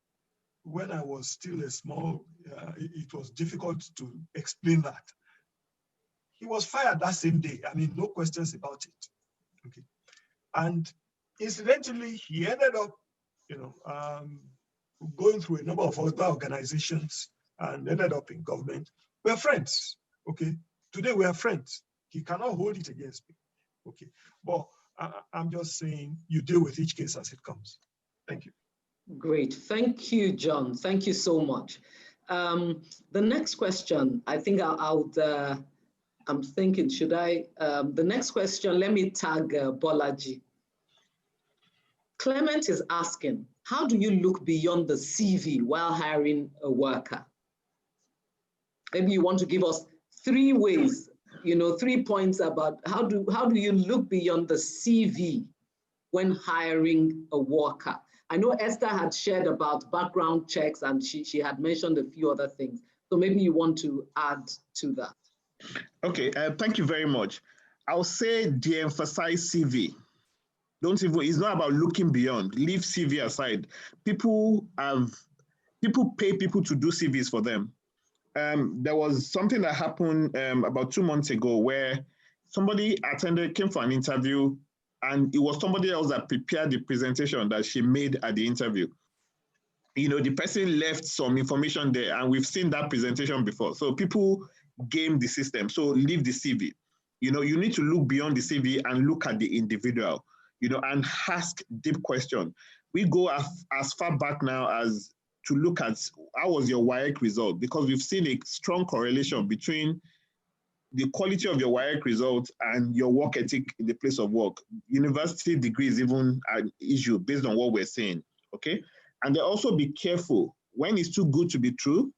When I was still a small, it was difficult to explain that. He was fired that same day. I mean, no questions about it. Okay. And incidentally, he ended up, going through a number of other organizations and ended up in government. We're friends, okay? Today we are friends. He cannot hold it against me, okay? But I'm just saying you deal with each case as it comes. Thank you. Great. Thank you, John. Thank you so much. The next question, I think I'm thinking, should I? The next question, let me tag Bolaji. Clement is asking, how do you look beyond the CV while hiring a worker? Maybe you want to give us 3 ways, 3 points about how do you look beyond the CV when hiring a worker? I know Esther had shared about background checks and she had mentioned a few other things. So maybe you want to add to that. Okay, thank you very much. I'll say de-emphasize CV. It's not about looking beyond. Leave CV aside. People pay people to do CVs for them. There was something that happened about 2 months ago where somebody came for an interview, and it was somebody else that prepared the presentation that she made at the interview. The person left some information there, and we've seen that presentation before. So people game the system. So leave the CV. You need to look beyond the CV and look at the individual, and ask deep questions. We go as far back now as to look at how was your WAEC result, because we've seen a strong correlation between the quality of your WAEC result and your work ethic in the place of work. University degree is even an issue based on what we're saying, okay? And then also be careful. When it's too good to be true,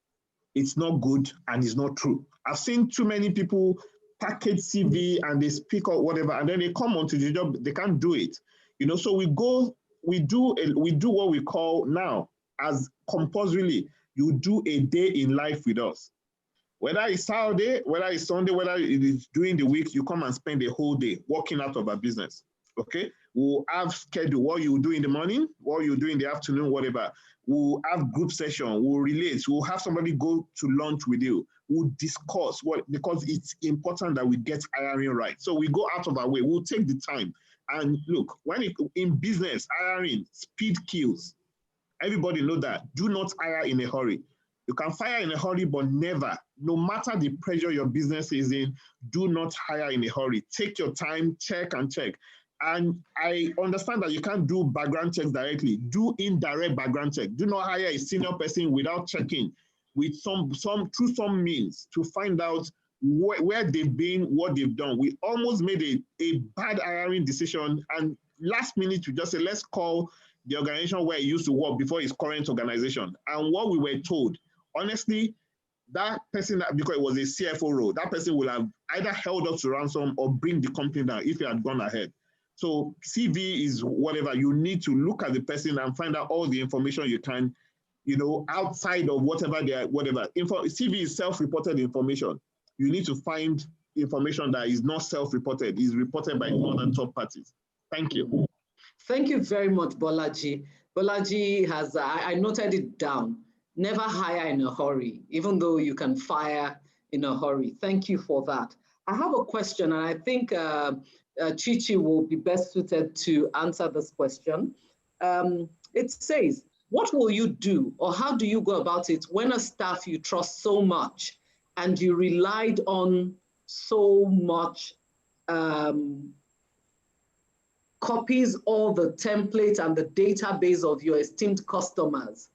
it's not good and it's not true. I've seen too many people package CV and they speak or whatever, and then they come onto the job, they can't do it. So we do what we call now as compulsorily, you do a day in life with us. Whether it's Saturday, whether it's Sunday, whether it is during the week, you come and spend the whole day working out of our business, okay? We'll have schedule, what you do in the morning, what you do in the afternoon, whatever. We'll have group session, we'll relate, we'll have somebody go to lunch with you. We'll discuss because it's important that we get hiring right. So we go out of our way, we'll take the time. And look, in business, hiring, speed kills. Everybody know that. Do not hire in a hurry. You can fire in a hurry, but never, no matter the pressure your business is in, do not hire in a hurry. Take your time, check and check. And I understand that you can't do background checks directly. Do indirect background check. Do not hire a senior person without checking with through some means to find out where they've been, what they've done. We almost made a bad hiring decision, and last minute we just said, let's call the organization where he used to work before his current organization. And what we were told, honestly, that person, because it was a CFO role, that person will have either held us to ransom or bring the company down if he had gone ahead. So CV is whatever. You need to look at the person and find out all the information you can, outside of whatever. CV is self-reported information. You need to find information that is not self-reported, is reported by other third parties. Thank you. Thank you very much, Bolaji. Bolaji has, I noted it down, never hire in a hurry, even though you can fire in a hurry. Thank you for that. I have a question, and I think Chichi will be best suited to answer this question. It says, what will you do, or how do you go about it when a staff you trust so much and you relied on so much copies all the templates and the database of your esteemed customers?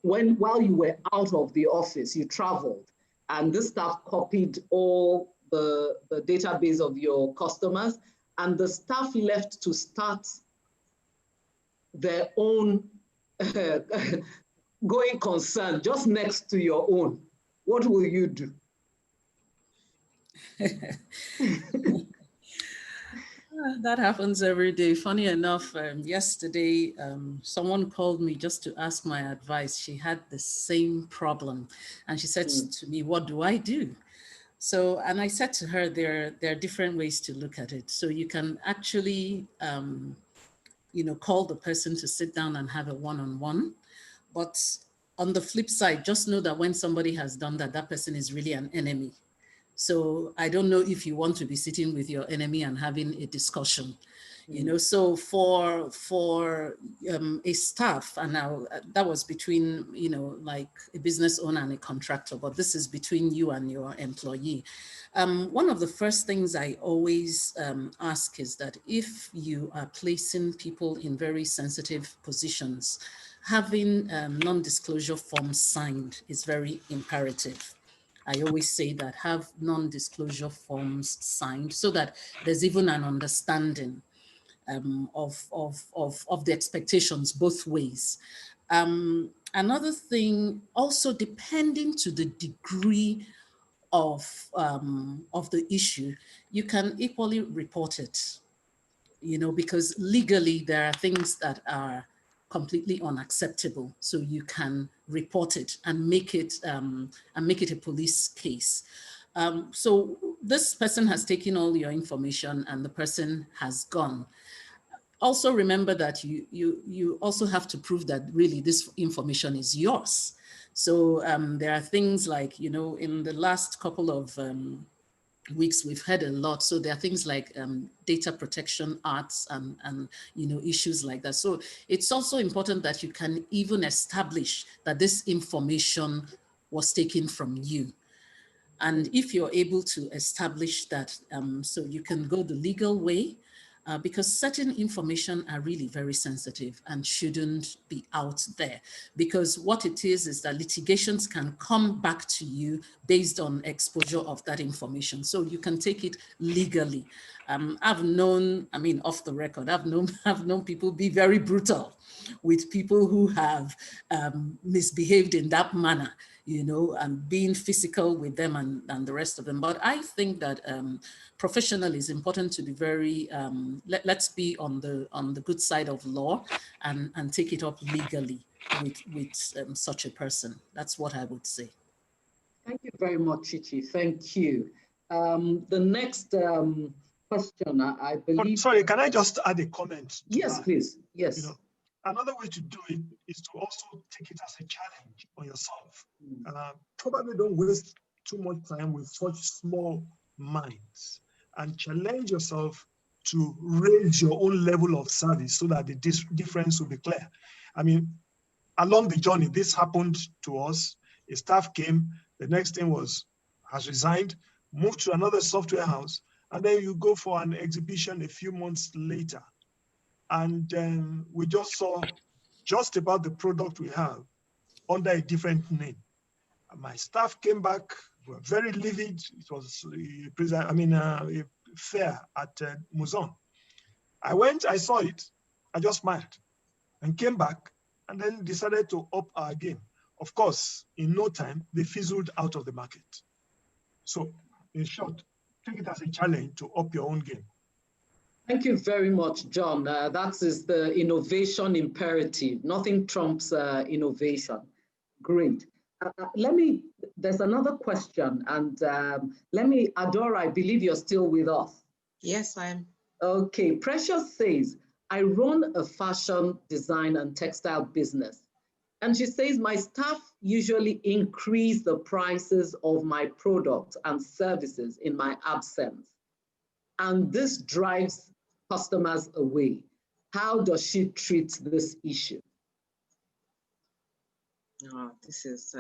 While you were out of the office, you traveled, and this staff copied all the database of your customers, and the staff left to start their own going concern just next to your own. What will you do? That happens every day. Funny enough, yesterday, someone called me just to ask my advice. She had the same problem. And she said to me, what do I do? So, and I said to her, there are different ways to look at it. So you can actually, call the person to sit down and have a one-on-one. But on the flip side, just know that when somebody has done that, that person is really an enemy. So I don't know if you want to be sitting with your enemy and having a discussion, so for a staff, and now that was between, like a business owner and a contractor, but this is between you and your employee. One of the first things I always ask is that if you are placing people in very sensitive positions, having non-disclosure forms signed is very imperative. I always say that have non-disclosure forms signed so that there's even an understanding of the expectations both ways. Another thing, also depending to the degree of the issue, you can equally report it, because legally there are things that are completely unacceptable. So you can report it and make it a police case. So this person has taken all your information and the person has gone. Also remember that you also have to prove that really this information is yours. So there are things like, in the last couple of weeks, we've heard a lot. So there are things like data protection acts and issues like that. So it's also important that you can even establish that this information was taken from you. And if you're able to establish that, so you can go the legal way, because certain information are really very sensitive and shouldn't be out there. Because what it is that litigations can come back to you based on exposure of that information. So you can take it legally. I've known, off the record, I've known people be very brutal with people who have misbehaved in that manner, and being physical with them and the rest of them. But I think that professionally it's important to be very, let's be on the good side of law and take it up legally with such a person. That's what I would say. Thank you very much, Chichi. Thank you. The next question, I believe. Sorry, can I just add a comment? Yes, that? please. Yes. Another way to do it is to also take it as a challenge on yourself. Probably don't waste too much time with such small minds, and challenge yourself to raise your own level of service so that the difference will be clear. Along the journey, this happened to us. A staff came, the next thing has resigned, moved to another software house, and then you go for an exhibition a few months later. And we just saw just about the product we have under a different name. And my staff came back, were very livid. It was a fair at Muzon. I went, I saw it, I just smiled and came back and then decided to up our game. Of course, in no time, they fizzled out of the market. So in short, take it as a challenge to up your own game. Thank you very much, John. That is the innovation imperative. Nothing trumps innovation. Great. There's another question, and Adora, I believe you're still with us. Yes, I am. Okay, Precious says, I run a fashion, design, and textile business. And she says, my staff usually increase the prices of my products and services in my absence. And this drives customers away. How does she treat this issue? Oh, this is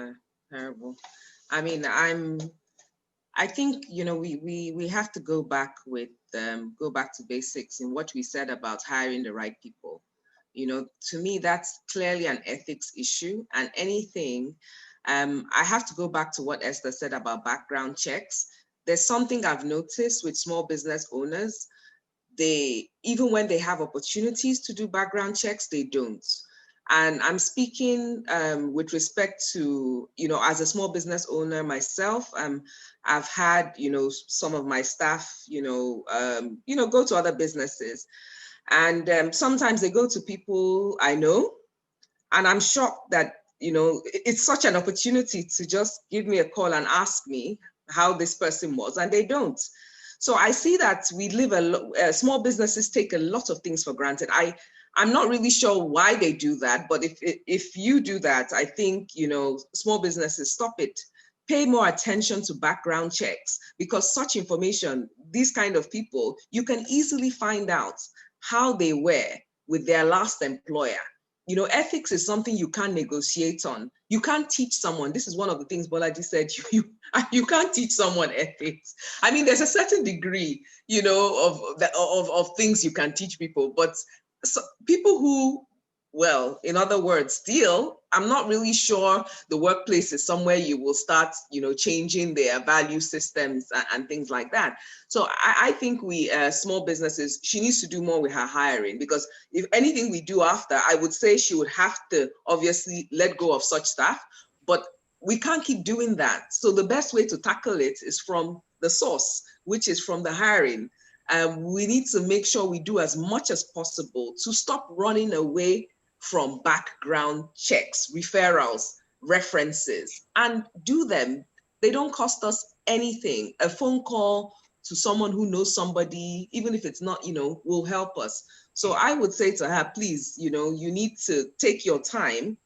terrible. I think we have to go back to basics in what we said about hiring the right people. To me, that's clearly an ethics issue, and anything. I have to go back to what Esther said about background checks. There's something I've noticed with small business owners. Even when they have opportunities to do background checks, they don't. And I'm speaking with respect to, as a small business owner myself, I've had, some of my staff, go to other businesses. And sometimes they go to people I know, and I'm shocked that, it's such an opportunity to just give me a call and ask me how this person was, and they don't. So I see that we live small businesses take a lot of things for granted. I'm not really sure why they do that, but if you do that, I think, small businesses, stop it. Pay more attention to background checks, because such information, these kind of people, you can easily find out how they were with their last employer. Ethics is something you can't negotiate on. You can't teach someone. This is one of the things Bolaji said, you can't teach someone ethics. There's a certain degree, of things you can teach people, but people who well. In other words, still, I'm not really sure the workplace is somewhere you will start, changing their value systems and things like that. So I think we, small businesses, she needs to do more with her hiring, because if anything we do after, I would say she would have to obviously let go of such staff, but we can't keep doing that. So the best way to tackle it is from the source, which is from the hiring. We need to make sure we do as much as possible to stop running away from background checks, referrals, references, and do them. They don't cost us anything. A phone call to someone who knows somebody, even if it's not, will help us. So I would say to her, please, you need to take your time.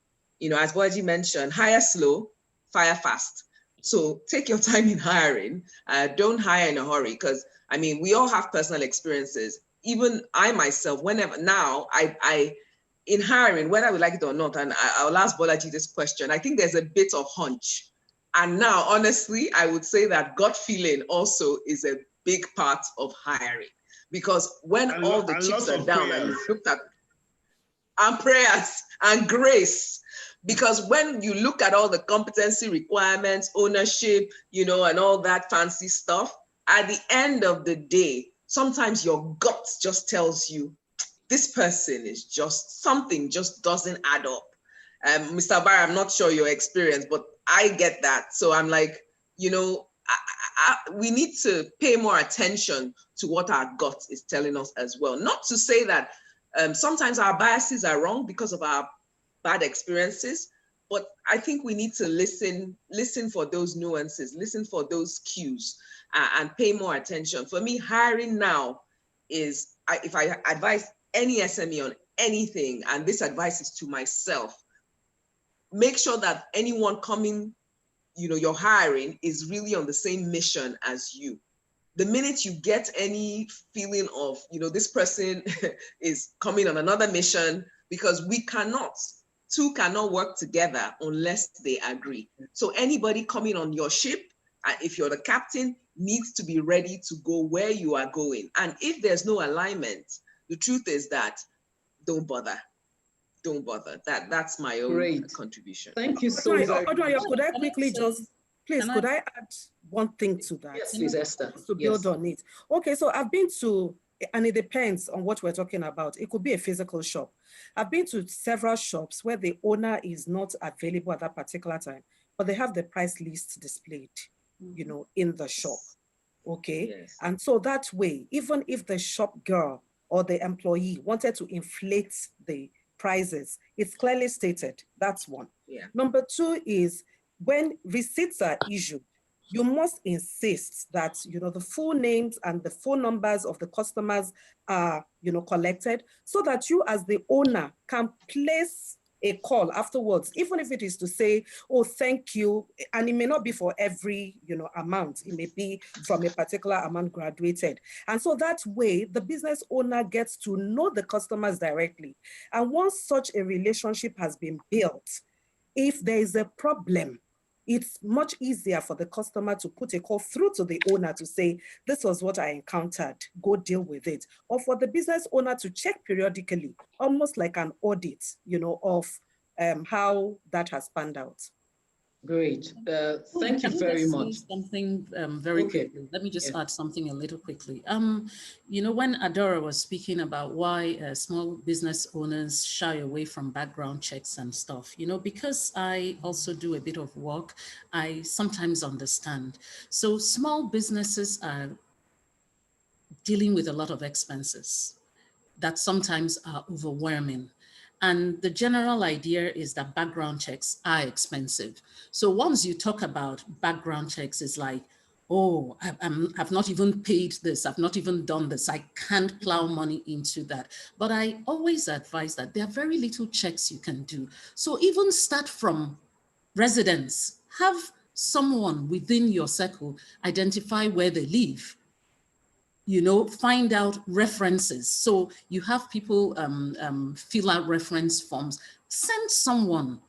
As Bolaji mentioned, hire slow, fire fast. So take your time in hiring. Don't hire in a hurry, because we all have personal experiences. Even I myself, whenever now, I in hiring, whether I would like it or not, and I'll ask Bolaji this question, I think there's a bit of hunch. And now, honestly, I would say that gut feeling also is a big part of hiring. Because when all the chips are down and you looked at, and prayers and grace, because when you look at all the competency requirements, ownership, and all that fancy stuff, at the end of the day, sometimes your gut just tells you, this person is just, something just doesn't add up. Mr. Barr, I'm not sure your experience, but I get that. So I'm like, we need to pay more attention to what our gut is telling us as well. Not to say that sometimes our biases are wrong because of our bad experiences, but I think we need to listen for those nuances, listen for those cues, and pay more attention. For me, hiring now is, if I advise any SME on anything, and this advice is to myself, make sure that anyone coming, you're hiring, is really on the same mission as you. The minute you get any feeling of, this person is coming on another mission, because two cannot work together unless they agree. So anybody coming on your ship, if you're the captain, needs to be ready to go where you are going. And if there's no alignment, the truth is that don't bother. That's my own contribution. Thank you so very much. Could I quickly could I add one thing to that? Yes, please, Esther. To build on it. Okay, so I've been to, and it depends on what we're talking about. It could be a physical shop. I've been to several shops where the owner is not available at that particular time, but they have the price list displayed, in the shop. Okay. Yes. And so that way, even if the shop girl or the employee wanted to inflate the prices, it's clearly stated. That's one. Yeah. Number two is, when receipts are issued, you must insist that, the full names and the phone numbers of the customers are, collected, so that you as the owner can place a call afterwards, even if it is to say, oh, thank you. And it may not be for every, amount. It may be from a particular amount graduated. And so that way, the business owner gets to know the customers directly. And once such a relationship has been built, if there is a problem, it's much easier for the customer to put a call through to the owner to say, this was what I encountered, go deal with it. Or for the business owner to check periodically, almost like an audit, of how that has panned out. Great. Thank you very much. Something very quickly. Let me just add something a little quickly. When Adora was speaking about why small business owners shy away from background checks and stuff, because I also do a bit of work, I sometimes understand. So small businesses are dealing with a lot of expenses that sometimes are overwhelming. And the general idea is that background checks are expensive. So once you talk about background checks, it's like, oh, I've not even paid this. I've not even done this. I can't plow money into that. But I always advise that there are very little checks you can do. So even start from residence. Have someone within your circle identify where they live. Find out references. So you have people fill out reference forms. Send someone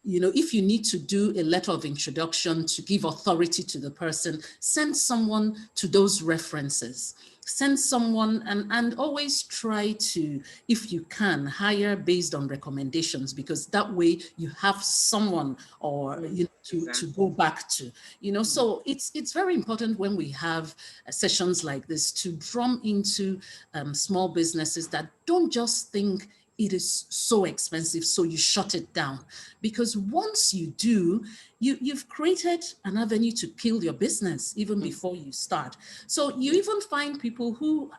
you know, if you need to do a letter of introduction to give authority to the person, send someone to those references. Send someone and always try to, if you can, hire based on recommendations, because that way you have someone or you know, to go back to, you know. So it's very important when we have sessions like this to drum into small businesses that don't just think it is so expensive, so you shut it down. Because once you do, you've created an avenue to kill your business even before you start. So you even find people who,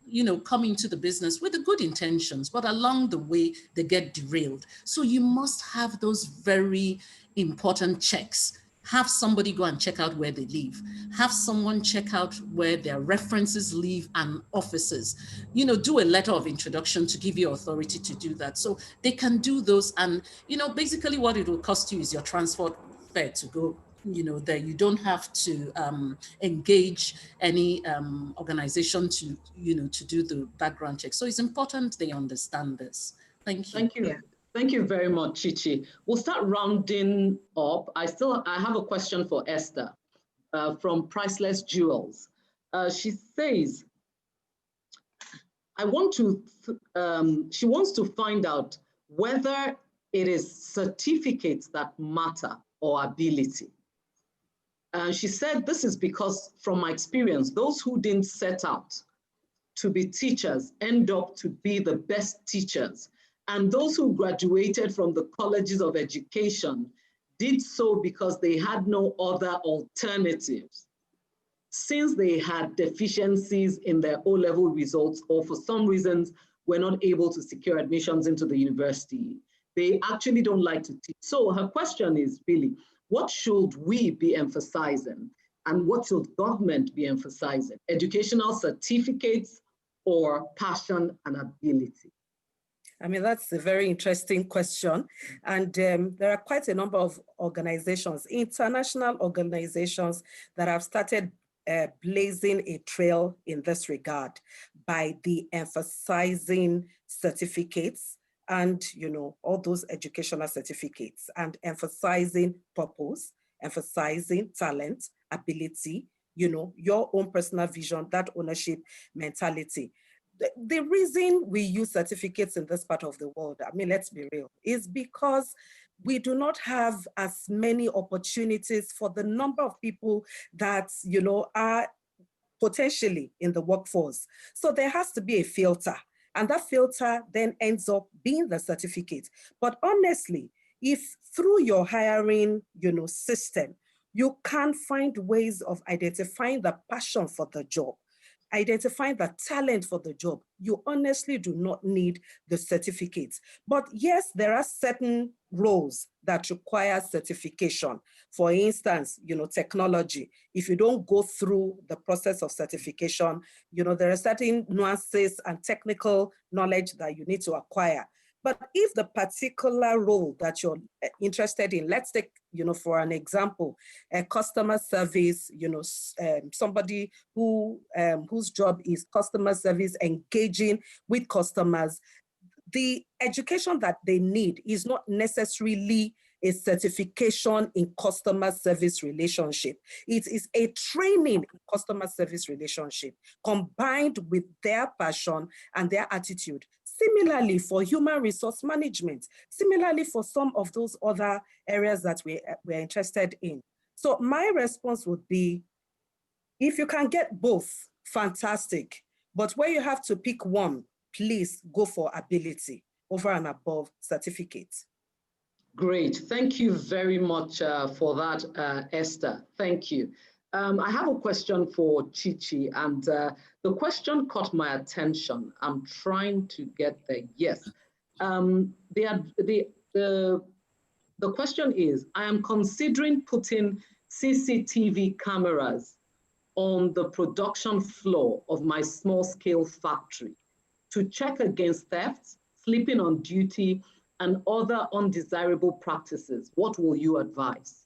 you know, come into the business with the good intentions, but along the way they get derailed. So you must have those very important checks. Have somebody go and check out where they live. Have someone check out where their references live and offices. You know, do a letter of introduction to give you authority to do that. So they can do those. And, you know, basically what it will cost you is your transport fare to go, you know, there. You don't have to engage any organization to, you know, to do the background check. So it's important they understand this. Thank you. Thank you. Yeah. Thank you very much, Chichi. We'll start rounding up. I have a question for Esther from Priceless Jewels. She says, she wants to find out whether it is certificates that matter or ability. She said, this is because from my experience, those who didn't set out to be teachers end up to be the best teachers. And those who graduated from the colleges of education did so because they had no other alternatives, since they had deficiencies in their O-level results, or for some reasons were not able to secure admissions into the university. They actually don't like to teach. So her question is really, what should we be emphasizing? And what should government be emphasizing? Educational certificates or passion and ability? I mean, that's a very interesting question. And there are quite a number of organizations, international organizations, that have started blazing a trail in this regard by de-emphasizing certificates and, you know, all those educational certificates, and emphasizing purpose, emphasizing talent, ability, you know, your own personal vision, that ownership mentality. The reason we use certificates in this part of the world, I mean, let's be real, is because we do not have as many opportunities for the number of people that, you know, are potentially in the workforce. So there has to be a filter, and that filter then ends up being the certificate. But honestly, if through your hiring, you know, system, you can find ways of identifying the passion for the job, identifying the talent for the job, you honestly do not need the certificates. But yes, there are certain roles that require certification. For instance, you know, technology. If you don't go through the process of certification, you know, there are certain nuances and technical knowledge that you need to acquire. But if the particular role that you're interested in, let's take, you know, for an example, a customer service, you know, somebody who whose job is customer service, engaging with customers, the education that they need is not necessarily a certification in customer service relationship. It is a training in customer service relationship combined with their passion and their attitude. Similarly for human resource management, similarly for some of those other areas that we're interested in. So my response would be, if you can get both, fantastic. But where you have to pick one, please go for ability over and above certificate. Great. Thank you very much for that, Esther. Thank you. I have a question for Chichi, and the question caught my attention. I'm trying to get there. Yes. The question is, I am considering putting CCTV cameras on the production floor of my small-scale factory to check against thefts, sleeping on duty, and other undesirable practices. What will you advise?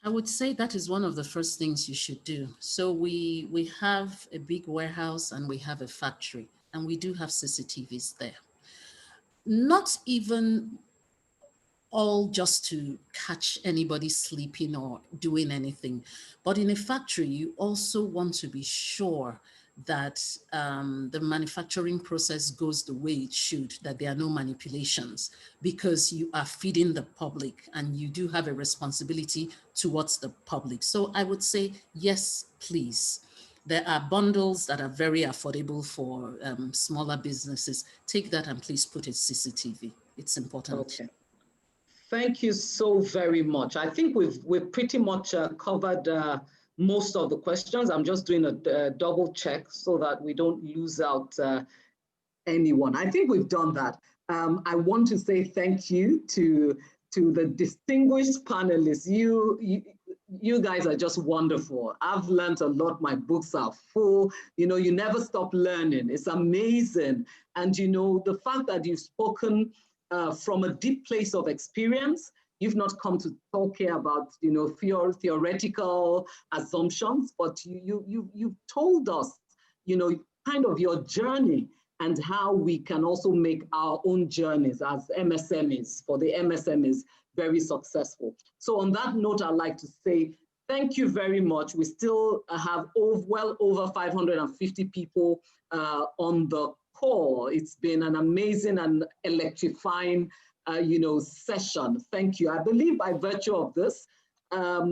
I would say that is one of the first things you should do. So we have a big warehouse and we have a factory, and we do have CCTVs there. Not even all just to catch anybody sleeping or doing anything. But in a factory, you also want to be sure that the manufacturing process goes the way it should, that there are no manipulations, because you are feeding the public and you do have a responsibility towards the public. So I would say, yes, please. There are bundles that are very affordable for smaller businesses. Take that and please put it CCTV. It's important. Okay. Thank you so very much. I think we've pretty much covered most of the questions. I'm just doing a double check so that we don't lose out anyone. I think we've done that. I want to say thank you to the distinguished panelists. You guys are just wonderful. I've learned a lot. My books are full. You know, you never stop learning. It's amazing. And you know, the fact that you've spoken from a deep place of experience, you've not come to talk here about, you know, theoretical assumptions, but you've told us, you know, kind of your journey and how we can also make our own journeys as MSMEs, for the MSMEs, very successful. So on that note, I'd like to say thank you very much. We still have well over 550 people on the call. It's been an amazing and electrifying you know, session. Thank you. I believe by virtue of this,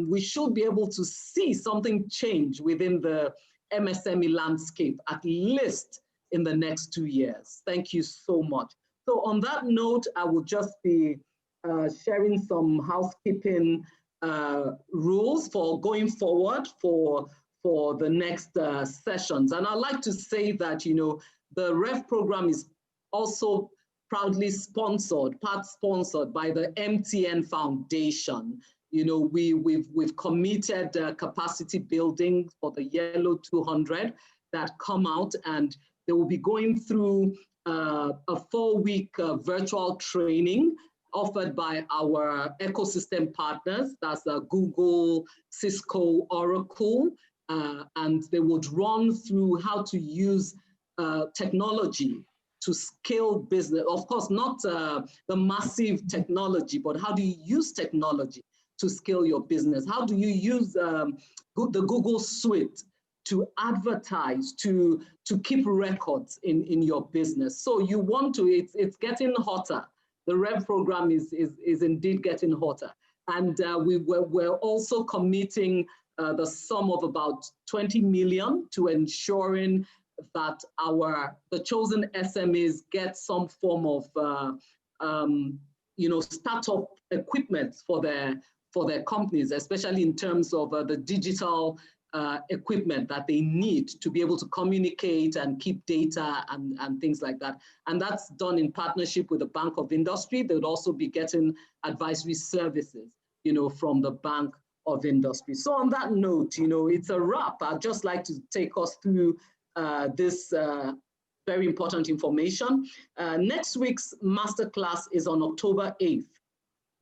we should be able to see something change within the MSME landscape, at least in the next 2 years. Thank you so much. So on that note, I will just be sharing some housekeeping rules for going forward for the next sessions. And I'd like to say that, you know, the Revv program is also proudly sponsored, part sponsored by the MTN Foundation. You know, we've committed capacity building for the Yellow 200 that come out, and they will be going through a 4-week virtual training offered by our ecosystem partners. That's Google, Cisco, Oracle, and they would run through how to use technology to scale business. Of course, not the massive technology, but how do you use technology to scale your business? How do you use the Google suite to advertise, to keep records in your business? So you want to, it's getting hotter. The Revv program is indeed getting hotter. And we're also committing the sum of about 20 million to ensuring that the chosen SMEs get some form of you know, startup equipment for their companies, especially in terms of the digital equipment that they need to be able to communicate and keep data and things like that. And that's done in partnership with the Bank of Industry. They would also be getting advisory services, you know, from the Bank of Industry. So on that note, you know, it's a wrap. I'd just like to take us through this very important information. Next week's masterclass is on October 8th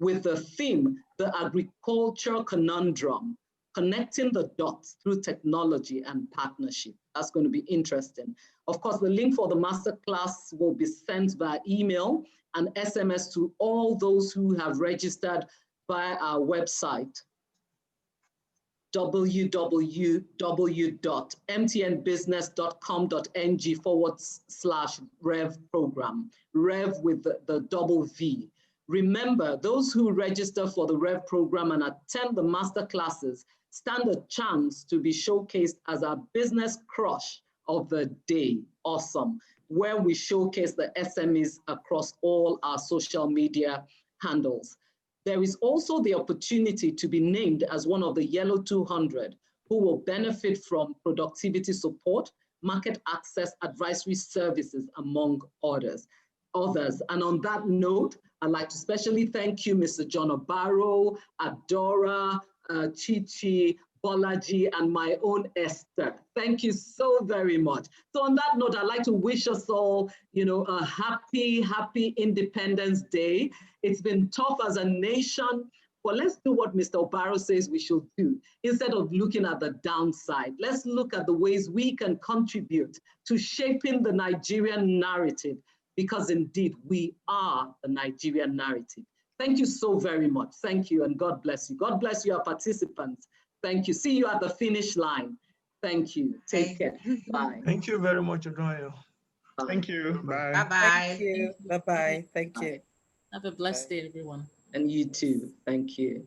with the theme, The Agriculture Conundrum, Connecting the Dots Through Technology and Partnership. That's going to be interesting. Of course, the link for the masterclass will be sent via email and SMS to all those who have registered via our website, www.mtnbusiness.com.ng/Revv program, Revv with the double V. Remember, those who register for the Revv program and attend the master classes stand a chance to be showcased as our business crush of the day. Awesome. Where we showcase the SMEs across all our social media handles. There is also the opportunity to be named as one of the Yellow 200 who will benefit from productivity support, market access, advisory services, among others. And on that note, I'd like to especially thank you, Mr. John Obaro, Adora, Chichi, Bolaji, and my own Esther. Thank you so very much. So on that note, I'd like to wish us all, you know, a happy Independence Day. It's been tough as a nation, but let's do what Mr. Obaro says we should do. Instead of looking at the downside, let's look at the ways we can contribute to shaping the Nigerian narrative, because indeed we are the Nigerian narrative. Thank you so very much. Thank you, and God bless you. God bless you, our participants. Thank you. See you at the finish line. Thank you. Take care. Bye. Thank you very much, Odonayo. Thank you. Bye. Bye-bye. Thank you. Bye-bye. Thank you. Have a blessed day, everyone. And you too. Thank you.